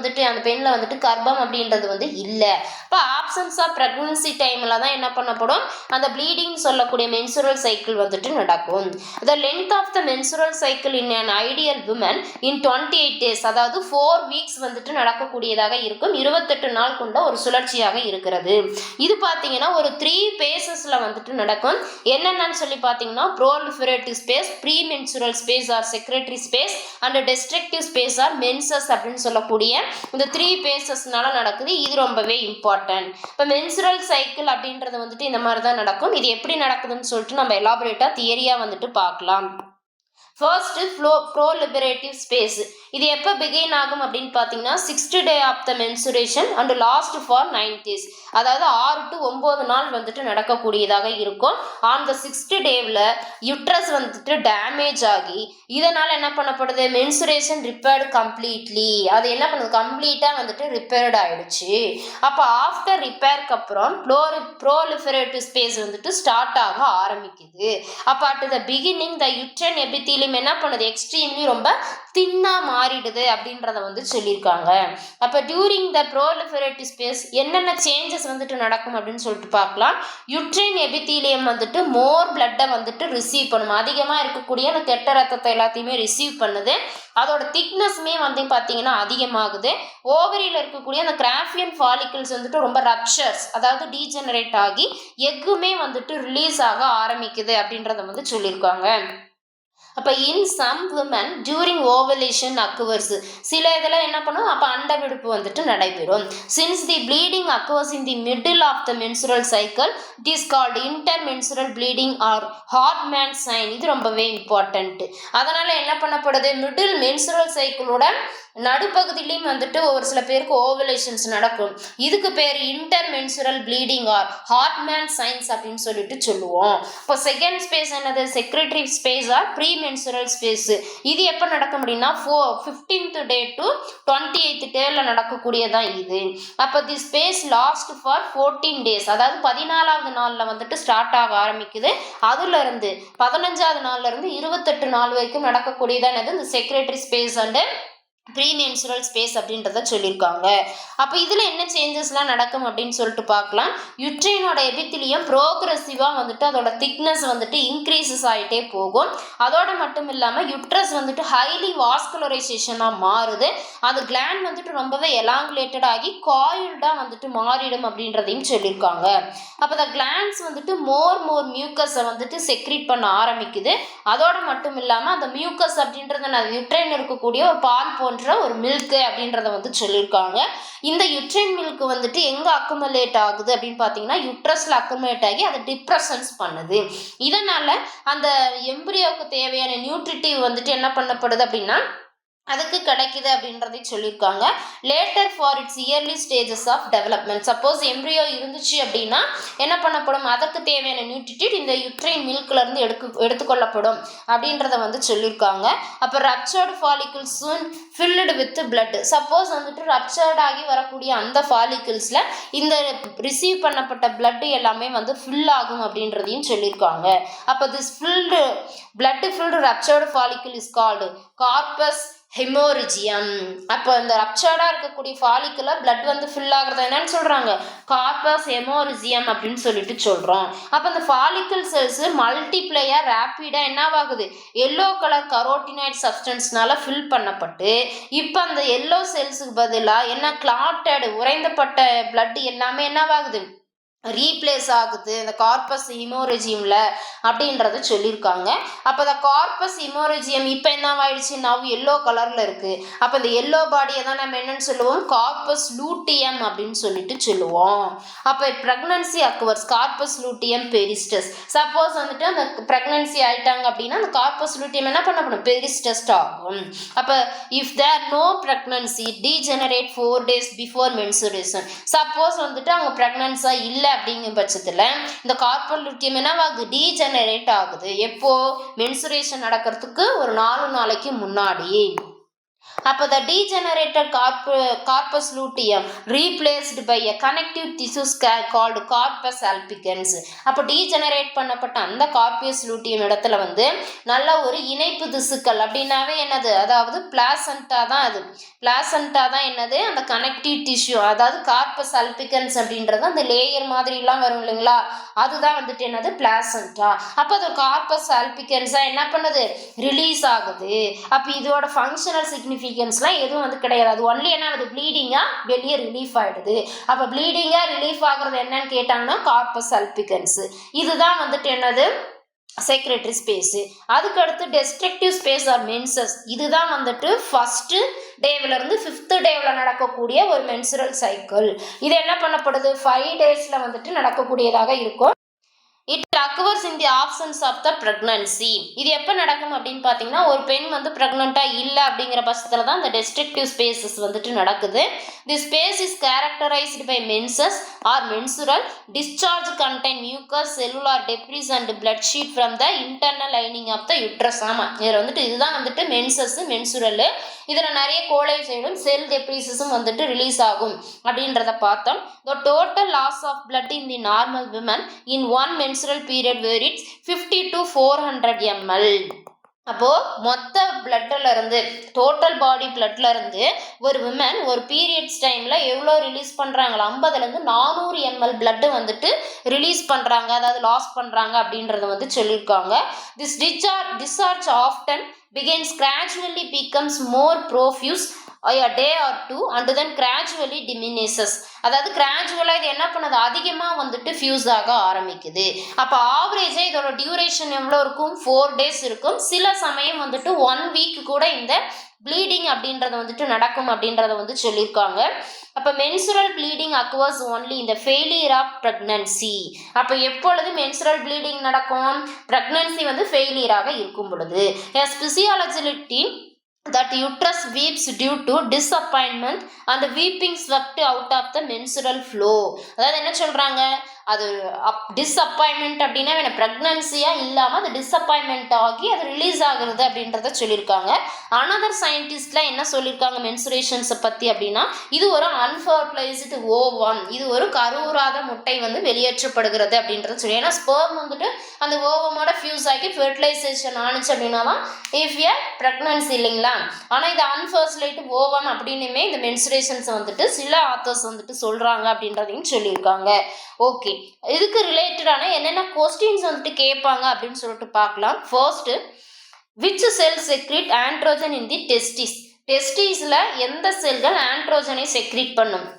வந்துட்டு கர்ப்பம் அப்படின்றது வந்து இல்லை. இப்போ ஆப்சன்ஸ் ஆஃப் ப்ரெக்னன்சி டைமில் தான் என்ன பண்ணப்படும், அந்த ப்ளீடிங் சொல்லக்கூடிய மென்சுரல் சைக்கிள் வந்துட்டு நடக்கும். The length of the menstrual cycle in an ideal woman in 28 days, அதாவது 4 weeks வந்துட்டு நடக்கக்கூடியதாக இருக்கும். 28 நாள் கொண்ட ஒரு சுழற்சியாக இருக்கிறது. இது பார்த்தீங்கன்னா ஒரு 3 phases வந்துட்டு நடக்கும். என்னென்னு சொல்லி பார்த்தீங்கன்னா, proliferative space, pre menstrual space or secretory space and destructive space or menses அப்படின்னு சொல்லக்கூடிய இந்த 3 பேசஸ்னால நடக்குது. இது ரொம்பவே இம்பார்ட்டன்ட். இப்போ மென்சுரல் சைக்கிள் அப்படின்றது வந்துட்டு இந்த மாதிரி தான் நடக்கும். இது எப்படி நடக்குதுன்னு சொல்லிட்டு நம்ம எலாபரேட்டாக தியரியாக வந்துட்டு பார்க்கலாம். ஃபர்ஸ்ட் ப்ரோலிபரேட்டிவ் ஸ்பேஸ், இது எப்போ பிகின் ஆகும் அப்படின்னு பார்த்தீங்கன்னா 6th day of the menstruation and last for 9 days, அதாவது 6 to 9 நாள் வந்துட்டு நடக்கக்கூடியதாக இருக்கும். ஆன் த 6th டேவில் யுட்ரஸ் வந்துட்டு டேமேஜ் ஆகி இதனால் என்ன பண்ணப்படுது, மென்சுரேஷன் ரிப்பேர்டு கம்ப்ளீட்லி, அது என்ன பண்ணுது, கம்ப்ளீட்டாக வந்துட்டு ரிப்பேர்டு ஆகிடுச்சு. அப்போ ஆஃப்டர் ரிப்பேருக்கு அப்புறம் ப்ரோலிஃபரேட்டிவ் ஸ்பேஸ் வந்துட்டு ஸ்டார்ட் ஆக ஆரம்பிக்குது. அப்போ at the beginning the uterine epithelium என்ன பண்ணுது, எக்ஸ்ட்ரீம்லி ரொம்ப தின்னா மாறிடுது அப்படின்றத வந்து சொல்லியிருக்காங்க. அப்போ டியூரிங் த ப்ரோலிஃபரேட்டிவ் ஸ்பேஸ் என்னென்ன சேஞ்சஸ் வந்துட்டு நடக்கும் அப்படின்னு சொல்லிட்டு பார்க்கலாம். யுட்ரைன் எபித்தீலியம் வந்துட்டு மோர் பிளட்டை வந்துட்டு ரிசீவ் பண்ணும், அதிகமாக இருக்கக்கூடிய அந்த கெட்ட ரத்தத்தை எல்லாத்தையுமே ரிசீவ் பண்ணுது. அதோட திக்னஸ்மே வந்து பார்த்தீங்கன்னா அதிகமாகுது. ஓவரியில் இருக்கக்கூடிய அந்த கிராஃபியன் ஃபாலிக்கிள்ஸ் வந்துட்டு ரொம்ப ரப்சர்ஸ், அதாவது டீஜெனரேட் ஆகி எக்குமே வந்துட்டு ரிலீஸ் ஆக ஆரம்பிக்குது அப்படின்றத வந்து சொல்லியிருக்காங்க. அப்போ in some women during ovulation occurs, சில இதெல்லாம் என்ன பண்ணும், அப்போ அண்டவிடுப்பு வந்துட்டு நடைபெறும். Since the bleeding occurs in the middle of the menstrual cycle, it is called intermenstrual bleeding or Hartman sign. இது ரொம்பவே இம்பார்ட்டன்ட். அதனால என்ன பண்ணப்படுது, மிடில் மென்சுரல் சைக்கிளோட நடுப்பகுதியிலையும் வந்துட்டு ஒரு சில பேருக்கு ஓவலேஷன்ஸ் நடக்கும். இதுக்கு பேர் intermenstrual bleeding or Hartman signs அப்படின்னு சொல்லிட்டு சொல்லுவோம். இப்போ செகண்ட் ஸ்பேஸ் என்னது, secretory space or pre menstrual space. இது எப்போ நடக்கும் அப்படின்னா 15th day to 28th dayல நடக்கக்கூடியதான் இது. அப்போ the space last for 14 days, அதாவது 14வது நாளில் வந்துட்டு ஸ்டார்ட் ஆக ஆரம்பிக்குது. அதுல இருந்து 15வது நாள்ல இருந்து 28 நாள் வரைக்கும் நடக்கக்கூடியதான் இந்த செக்ரெட்டரி ஸ்பேஸ் அண்ட் ப்ரீமென்சுரல் ஸ்பேஸ் அப்படின்றத சொல்லியிருக்காங்க. அப்போ இதில் என்ன சேஞ்சஸ்லாம் நடக்கும் அப்படின்னு சொல்லிட்டு பார்க்கலாம். யுட்ரைனோட எபித்திலியம் ப்ரோக்ரெசிவாக வந்துட்டு அதோட திக்னஸ் வந்துட்டு இன்க்ரீசஸ் ஆகிட்டே போகும். அதோட மட்டும் இல்லாமல் யுட்ரஸ் வந்துட்டு ஹைலி வாஸ்குலரைசேஷனாக மாறுது. அது கிளாண்ட் வந்துட்டு ரொம்பவே எலாங்குலேட்டட் ஆகி காயில்டாக வந்துட்டு மாறிடும் அப்படின்றதையும் சொல்லியிருக்காங்க. அப்போ அந்த கிளாண்ட்ஸ் வந்துட்டு மோர் மியூக்கஸை வந்துட்டு செக்ரீட் பண்ண ஆரம்பிக்குது. அதோட மட்டும் இல்லாமல் அந்த மியூக்கஸ் அப்படின்றத யுட்ரைன் இருக்கக்கூடிய ஒரு பால் போன்ற ஒரு மில்க் அப்படின்றத வந்து சொல்லியிருக்காங்க. இந்த யுட்ரைன் மில்க் வந்துட்டு எங்க அக்குமுலேட் ஆகுது அப்படின்னு பார்த்தீங்கன்னா யுட்ரஸ்ல அக்குமுலேட் ஆகி அதை டிப்ரெஷன்ஸ் பண்ணுது. இதனால அந்த எம்பிரியோவுக்கு தேவையான நியூட்ரிட்டிவ் வந்துட்டு என்ன பண்ணப்படுது அப்படின்னா அதுக்கு கிடைக்குது அப்படின்றதை சொல்லியிருக்காங்க. Later for its early stages of development, suppose embryo இருந்துச்சு அப்படின்னா என்ன பண்ணப்படும், அதற்கு தேவையான நியூட்ரிட்டிவ் இந்த யுட்ரைன் மில்க்ல இருந்து எடுத்துக்கொள்ளப்படும் அப்படின்றத வந்து சொல்லியிருக்காங்க. அப்போ ruptured follicles filled with blood, suppose வந்துட்டு ரப்சர்ட் ஆகி வரக்கூடிய அந்த ஃபாலிகிள்ஸ்ல இந்த ரிசீவ் பண்ணப்பட்ட பிளட் எல்லாமே வந்து ஃபில் ஆகும் அப்படின்றதையும் சொல்லியிருக்காங்க. அப்போ this filled blood filled ruptured follicle is called corpus haemorrhagicum. அப்போ இந்த ரப்சர்டா இருக்கக்கூடிய ஃபாலிக்குல பிளட் வந்து ஃபில் ஆகுறது என்னன்னு சொல்றாங்க, கார்பஸ் ஹெமோரிஜியம் அப்படின்னு சொல்லிட்டு சொல்றோம். அப்போ இந்த ஃபாலிக்கல் செல்ஸ் மல்டிப்ளையா ரேப்பிடா என்னவாகுது, எல்லோ கலர் கரோட்டினாய்ட் சப்ஸ்டன்ஸ்னால ஃபில் பண்ணப்பட்டு இப்போ அந்த எல்லோ செல்ஸுக்கு பதிலாக என்ன கிளாட்டட் உறைந்தப்பட்ட பிளட் எல்லாமே என்னவாகுது, ரீப்ளேஸ் ஆகுது இந்த கார்பஸ் ஹிமோரேஜியம்ல அப்படின்றத சொல்லியிருக்காங்க. அப்போ இந்த கார்பஸ் ஹிமோரேஜியம் இப்போ என்னவாயிடுச்சு, நவ் எல்லோ கலர்ல இருக்கு. அப்போ இந்த எல்லோ பாடியை தான் நம்ம என்னன்னு சொல்லுவோம், கார்பஸ் லூட்டியம் அப்படின்னு சொல்லிட்டு சொல்லுவோம். அப்போ பிரெக்னன்சி அக்வர்ஸ் கார்பஸ் லூட்டியம் பெரிஸ்டஸ், சப்போஸ் வந்துட்டு அந்த பிரெக்னன்சி ஆயிட்டாங்க அப்படின்னா அந்த கார்பஸ் லூட்டியம் என்ன பண்ணப்படும், பெரிஸ்டஸ்ட் ஆகும். அப்போ if there no pregnancy degenerate 4 days before menstruation, suppose வந்துட்டு அவங்க பிரெக்னன்ஸா இல்லை அப்படிங்கிற பட்சத்தில் இந்த கார்பஸ் லூட்டியம் என்னவாகுது, டீஜெனரேட் ஆகுது. எப்போ, மென்சுரேஷன் நடக்கிறதுக்கு ஒரு 4 நாளைக்கு முன்னாடி. அப்போ the degenerated corpus luteum replaced by a connective tissues called corpus albicans. அப்போ டீஜெனரேட் பண்ணப்பட்ட அந்த கார்பியஸ் லூட்டியம் இடத்துல வந்து நல்ல ஒரு இணைப்பு திசுக்கள் அப்படின்னாவே என்னது, அதாவது பிளாசண்டா தான், அது பிளாசண்டா தான் என்னது, அந்த கனெக்டிவ் டிஷ்யூ, அதாவது கார்பஸ் அல்பிகன்ஸ் அப்படின்றது அந்த லேயர் மாதிரிலாம் வரும் இல்லைங்களா, அதுதான் வந்துட்டு என்னது பிளாசண்டா. அப்போ அது கார்பஸ் அல்பிகன்ஸா என்ன பண்ணுது, ரிலீஸ் ஆகுது. அப்போ இதோட ஃபங்க்ஷனல் சிக்னிஃபிகன்ஸ்லாம் எதுவும் வந்து கிடையாது. அது ஒன்லி என்ன ஆகுது, ப்ளீடிங்காக வெளியே ரிலீஃப் ஆகிடுது. அப்போ ப்ளீடிங்காக ரிலீஃப் ஆகுறது என்னன்னு கேட்டாங்கன்னா கார்பஸ் அல்பிகன்ஸ். இதுதான் வந்துட்டு என்னது, செக்ரெட்டரி ஸ்பேஸு. அதுக்கடுத்து டெஸ்ட்ரக்டிவ் ஸ்பேஸ் ஆர் மென்சஸ், இதுதான் வந்துட்டு ஃபஸ்ட்டு டேவிலேருந்து 5th டேவில் நடக்கக்கூடிய ஒரு மென்சுரல் சைக்கிள். இது என்ன பண்ணப்படுது, 5 days வந்துட்டு நடக்கக்கூடியதாக இருக்கும். It occurs in the absence of the pregnancy. இது எப்போ நடக்கும் அப்படின்னு பார்த்தீங்கன்னா ஒரு பெண் வந்து ப்ரெக்னெண்ட்டாக இல்லை அப்படிங்கிற பட்சத்தில் தான் இந்த டெஸ்ட்ரக்டிவ் ஸ்பேசஸ் வந்துட்டு நடக்குது. The space is characterised by menses or menstrual discharge contain mucus cellular debris and blood shed from the internal lining of the uterus. ஆமாம், இதில் வந்துட்டு இதுதான் வந்துட்டு மென்சஸ் மென்சுரல். இதில் நிறைய கோலை சைடும் செல் டெப்ரிசஸும் வந்துட்டு ரிலீஸ் ஆகும் அப்படின்றத பார்த்தோம். The total loss of blood in the normal women in 1 menstrual period where it's 50 to 400 ml. அப்போ மொத்த பிளட்ல இருந்து, டோட்டல் பாடி பிளட்ல இருந்து ஒரு விமன் ஒரு பீரியட்ஸ் டைம்ல எவ்வளோ ரிலீஸ் பண்றாங்களா, 50லேருந்து 400 ml பிளட் வந்துட்டு ரிலீஸ் பண்றாங்க, அதாவது லாஸ் பண்றாங்க அப்படின்றத வந்து சொல்லியிருக்காங்க. This discharge often begins gradually becomes more profuse a day or two and then gradually diminishes. அதாவது கிராஜுவலாக இது என்ன பண்ணுது, அதிகமாக வந்துட்டு ஃபியூஸ் ஆக ஆரம்பிக்குது. அப்போ ஆவரேஜாக இதோட டியூரேஷன் எவ்வளோ இருக்கும், 4 days இருக்கும். சில சமயம் வந்துட்டு 1 week கூட இந்த ப்ளீடிங் அப்படின்றது வந்துட்டு நடக்கும் அப்படின்றத வந்து சொல்லியிருக்காங்க. அப்போ மென்சுரல் ப்ளீடிங் அக்வர்ஸ் ஒன்லி இந்த ஃபெயிலியர் ஆஃப் ப்ரெக்னன்சி. அப்போ எப்பொழுது மென்சுரல் ப்ளீடிங் நடக்கும், ப்ரெக்னன்சி வந்து ஃபெயிலியராக இருக்கும் பொழுது. As physiologically that uterus weeps due to disappointment and weeping swept out of the menstrual flow. அதாவது என்ன சொல்றாங்க, அது டிஸ்அப்பாயின்மெண்ட் அப்படின்னா என்ன, ப்ரெக்னன்சியாக இல்லாமல் அது டிஸ்அப்பாயின்மெண்ட் ஆகி அது ரிலீஸ் ஆகுறது அப்படின்றத சொல்லியிருக்காங்க. அனதர் சயின்டிஸ்ட்லாம் என்ன சொல்லியிருக்காங்க மென்சுரேஷன்ஸை பற்றி அப்படின்னா, இது ஒரு அன்ஃபர்டிலைஸ்டு ஓவம், இது ஒரு கருவுறாத முட்டை வந்து வெளியேற்றப்படுகிறது அப்படின்றத சொல்லி. ஏன்னா ஸ்பெர்ம் வந்துட்டு அந்த ஓவமோட ஃபியூஸ் ஆகி ஃபெர்டிலைசேஷன் ஆனிச்சு அப்படின்னா தான் இஃப் ஏ ப்ரெக்னன்சி இல்லைங்களா. ஆனால் இது அன்ஃபர்டிலைஸ்டு ஓவம் அப்படின்னுமே இந்த மென்சுரேஷன்ஸை வந்துட்டு சில ஆத்தர்ஸ் வந்துட்டு சொல்கிறாங்க அப்படின்றதையும் சொல்லியிருக்காங்க. ஓகே, இதுக்கு ரிலேட்டடான என்னென்ன கொஸ்டின்ஸ் வந்துட்டு கேட்பாங்க அப்படின்னு சொல்லிட்டு பார்க்கலாம். First, which cell secrete androgen in the testis. டெஸ்டிஸில் எந்த செல்கள் ஆண்ட்ரோஜனை செக்ரீட் பண்ணும்?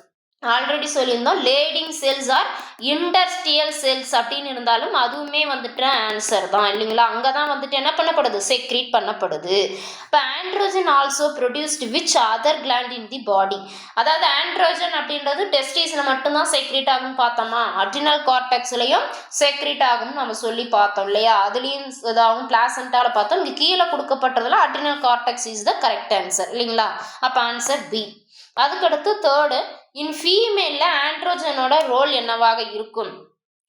ஆல்ரெடி சொல்லியிருந்தோம், Leydig cells or interstitial cells அப்படின்னு இருந்தாலும் அதுவுமே வந்துட்டு ஆன்சர் தான் இல்லைங்களா. அங்கே தான் வந்துட்டு என்ன பண்ணப்படுது, செக்ரீட் பண்ணப்படுது. இப்போ androgen also produced which other gland in the body. அதாவது ஆண்ட்ரோஜன் அப்படின்றது டெஸ்டிஸில் மட்டும்தான் செக்ரீட் ஆகும்னு பார்த்தோமா, அட்ரினல் கார்டெக்ஸ்லையும் செக்ரீட் ஆகும்னு நம்ம சொல்லி பார்த்தோம் இல்லையா. அதுலேயும் இதாகும் பிளாசண்டாவில் பார்த்தோம். இங்கே கீழே கொடுக்கப்பட்டதில் adrenal cortex is the correct answer இல்லைங்களா. அப்போ ஆன்சர் பி. அதுக்கடுத்து தேர்டு, இன் ஃபீமேலில் ஆண்ட்ரோஜனோட ரோல் என்னவாக இருக்கும்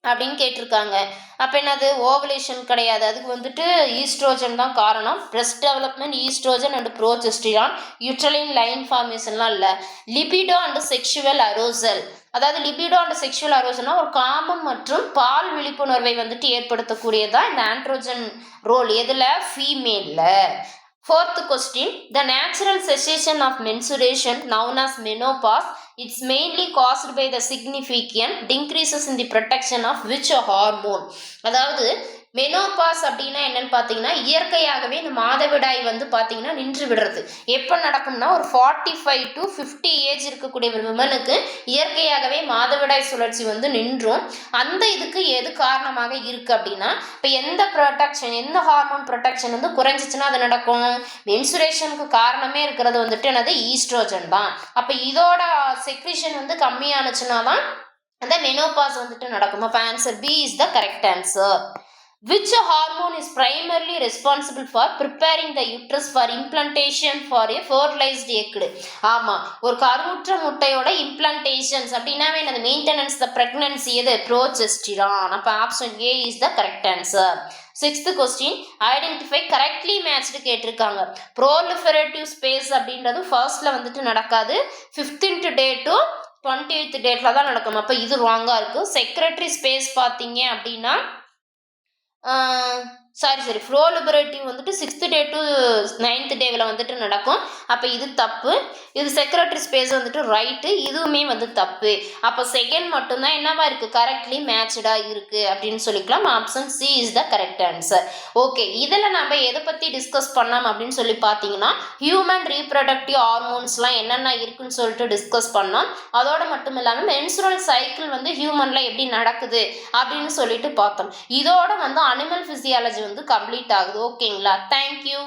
அப்படின்னு கேட்டிருக்காங்க. அப்போ என்னது, ஓவலேஷன் கிடையாது, அதுக்கு வந்துட்டு ஈஸ்ட்ரோஜன் தான் காரணம். Breast development estrogen and progesterone, யூட்ரலின் லைன் ஃபார்மேஷன்லாம் இல்லை. லிபிடோ அண்ட் செக்ஷுவல் அரோசல், அதாவது லிபிடோ அண்ட் செக்ஷுவல் அரோசல்னா ஒரு காமம் மற்றும் பால் விழிப்புணர்வை வந்துட்டு ஏற்படுத்தக்கூடியதான் இந்த ஆண்ட்ரோஜன் ரோல். எதில், ஃபீமேலில். Fourth question, the natural cessation of menstruation known as menopause, it's mainly caused by the significant decreases in the production of which hormone. அதாவது மெனோபாஸ் அப்படின்னா என்னன்னு பார்த்தீங்கன்னா, இயற்கையாகவே இந்த மாதவிடாய் வந்து பார்த்தீங்கன்னா நின்று விடுறது. எப்போ நடக்கும்னா, ஒரு 45 to 50 ஏஜ் இருக்கக்கூடிய ஒரு விமனுக்கு இயற்கையாகவே மாதவிடாய் சுழற்சி வந்து நின்றும். அந்த இதுக்கு எது காரணமாக இருக்குது அப்படின்னா, இப்போ எந்த ப்ரொடெக்ஷன், எந்த ஹார்மோன் ப்ரொடெக்ஷன் வந்து குறைஞ்சிச்சுன்னா அது நடக்கும், மென்சுரேஷனுக்கு காரணமே இருக்கிறது வந்துட்டு என்னது, ஈஸ்ட்ரோஜன் தான். அப்போ இதோட செக்ரிஷன் வந்து கம்மியானுச்சுன்னா தான் அந்த மெனோபாஸ் வந்துட்டு நடக்கும். அப்போ answer B is the correct answer. Which hormone is primarily responsible for preparing the uterus for implantation for a fertilized egg? ஆமாம், ஒரு கருவுற்ற முட்டையோட இம்ப்ளான்டேஷன்ஸ் அப்படின்னா என்னது, மெயின்டெனன்ஸ் த ப்ரெக்னன்சி, எது, ப்ரோஜெஸ்டிரான். அப்போ option A is the correct answer. Sixth question, identify correctly matched கேட்டிருக்காங்க. Proliferative space அப்படின்றது ஃபர்ஸ்ட்ல வந்துட்டு நடக்காது, 15th day to 28th டேட்டில் தான் நடக்கும். அப்போ இது ராங்காக இருக்குது. செக்ரட்டரி ஸ்பேஸ் பார்த்தீங்க அப்படின்னா ப்ரோலிபரேட்டிவ் வந்துட்டு 6th day to 9th டேவில் வந்துட்டு நடக்கும். அப்போ இது தப்பு. இது செக்ரட்டரி ஸ்பேஸ் வந்துட்டு ரைட்டு, இதுவுமே வந்து தப்பு. அப்போ செகண்ட் மட்டும்தான் என்னவா இருக்குது, கரெக்ட்லி மேட்சாக இருக்குது அப்படின்னு சொல்லிக்கலாம். Option C is the correct answer. Okay, இதில் நம்ம எதை பற்றி டிஸ்கஸ் பண்ணலாம் அப்படின்னு சொல்லி பார்த்தீங்கன்னா, ஹியூமன் ரீப்ரொடக்டிவ் ஹார்மோன்ஸ்லாம் என்னென்ன இருக்குன்னு சொல்லிட்டு டிஸ்கஸ் பண்ணோம். அதோடு மட்டும் இல்லாமல் மென்சுரல் சைக்கிள் வந்து ஹியூமனில் எப்படி நடக்குது அப்படின்னு சொல்லிட்டு பார்த்தோம். இதோட வந்து அனிமல் ஃபிசியாலஜி வந்து கம்ப்ளீட் ஆகுது. ஓகேங்களா, தேங்க்யூ.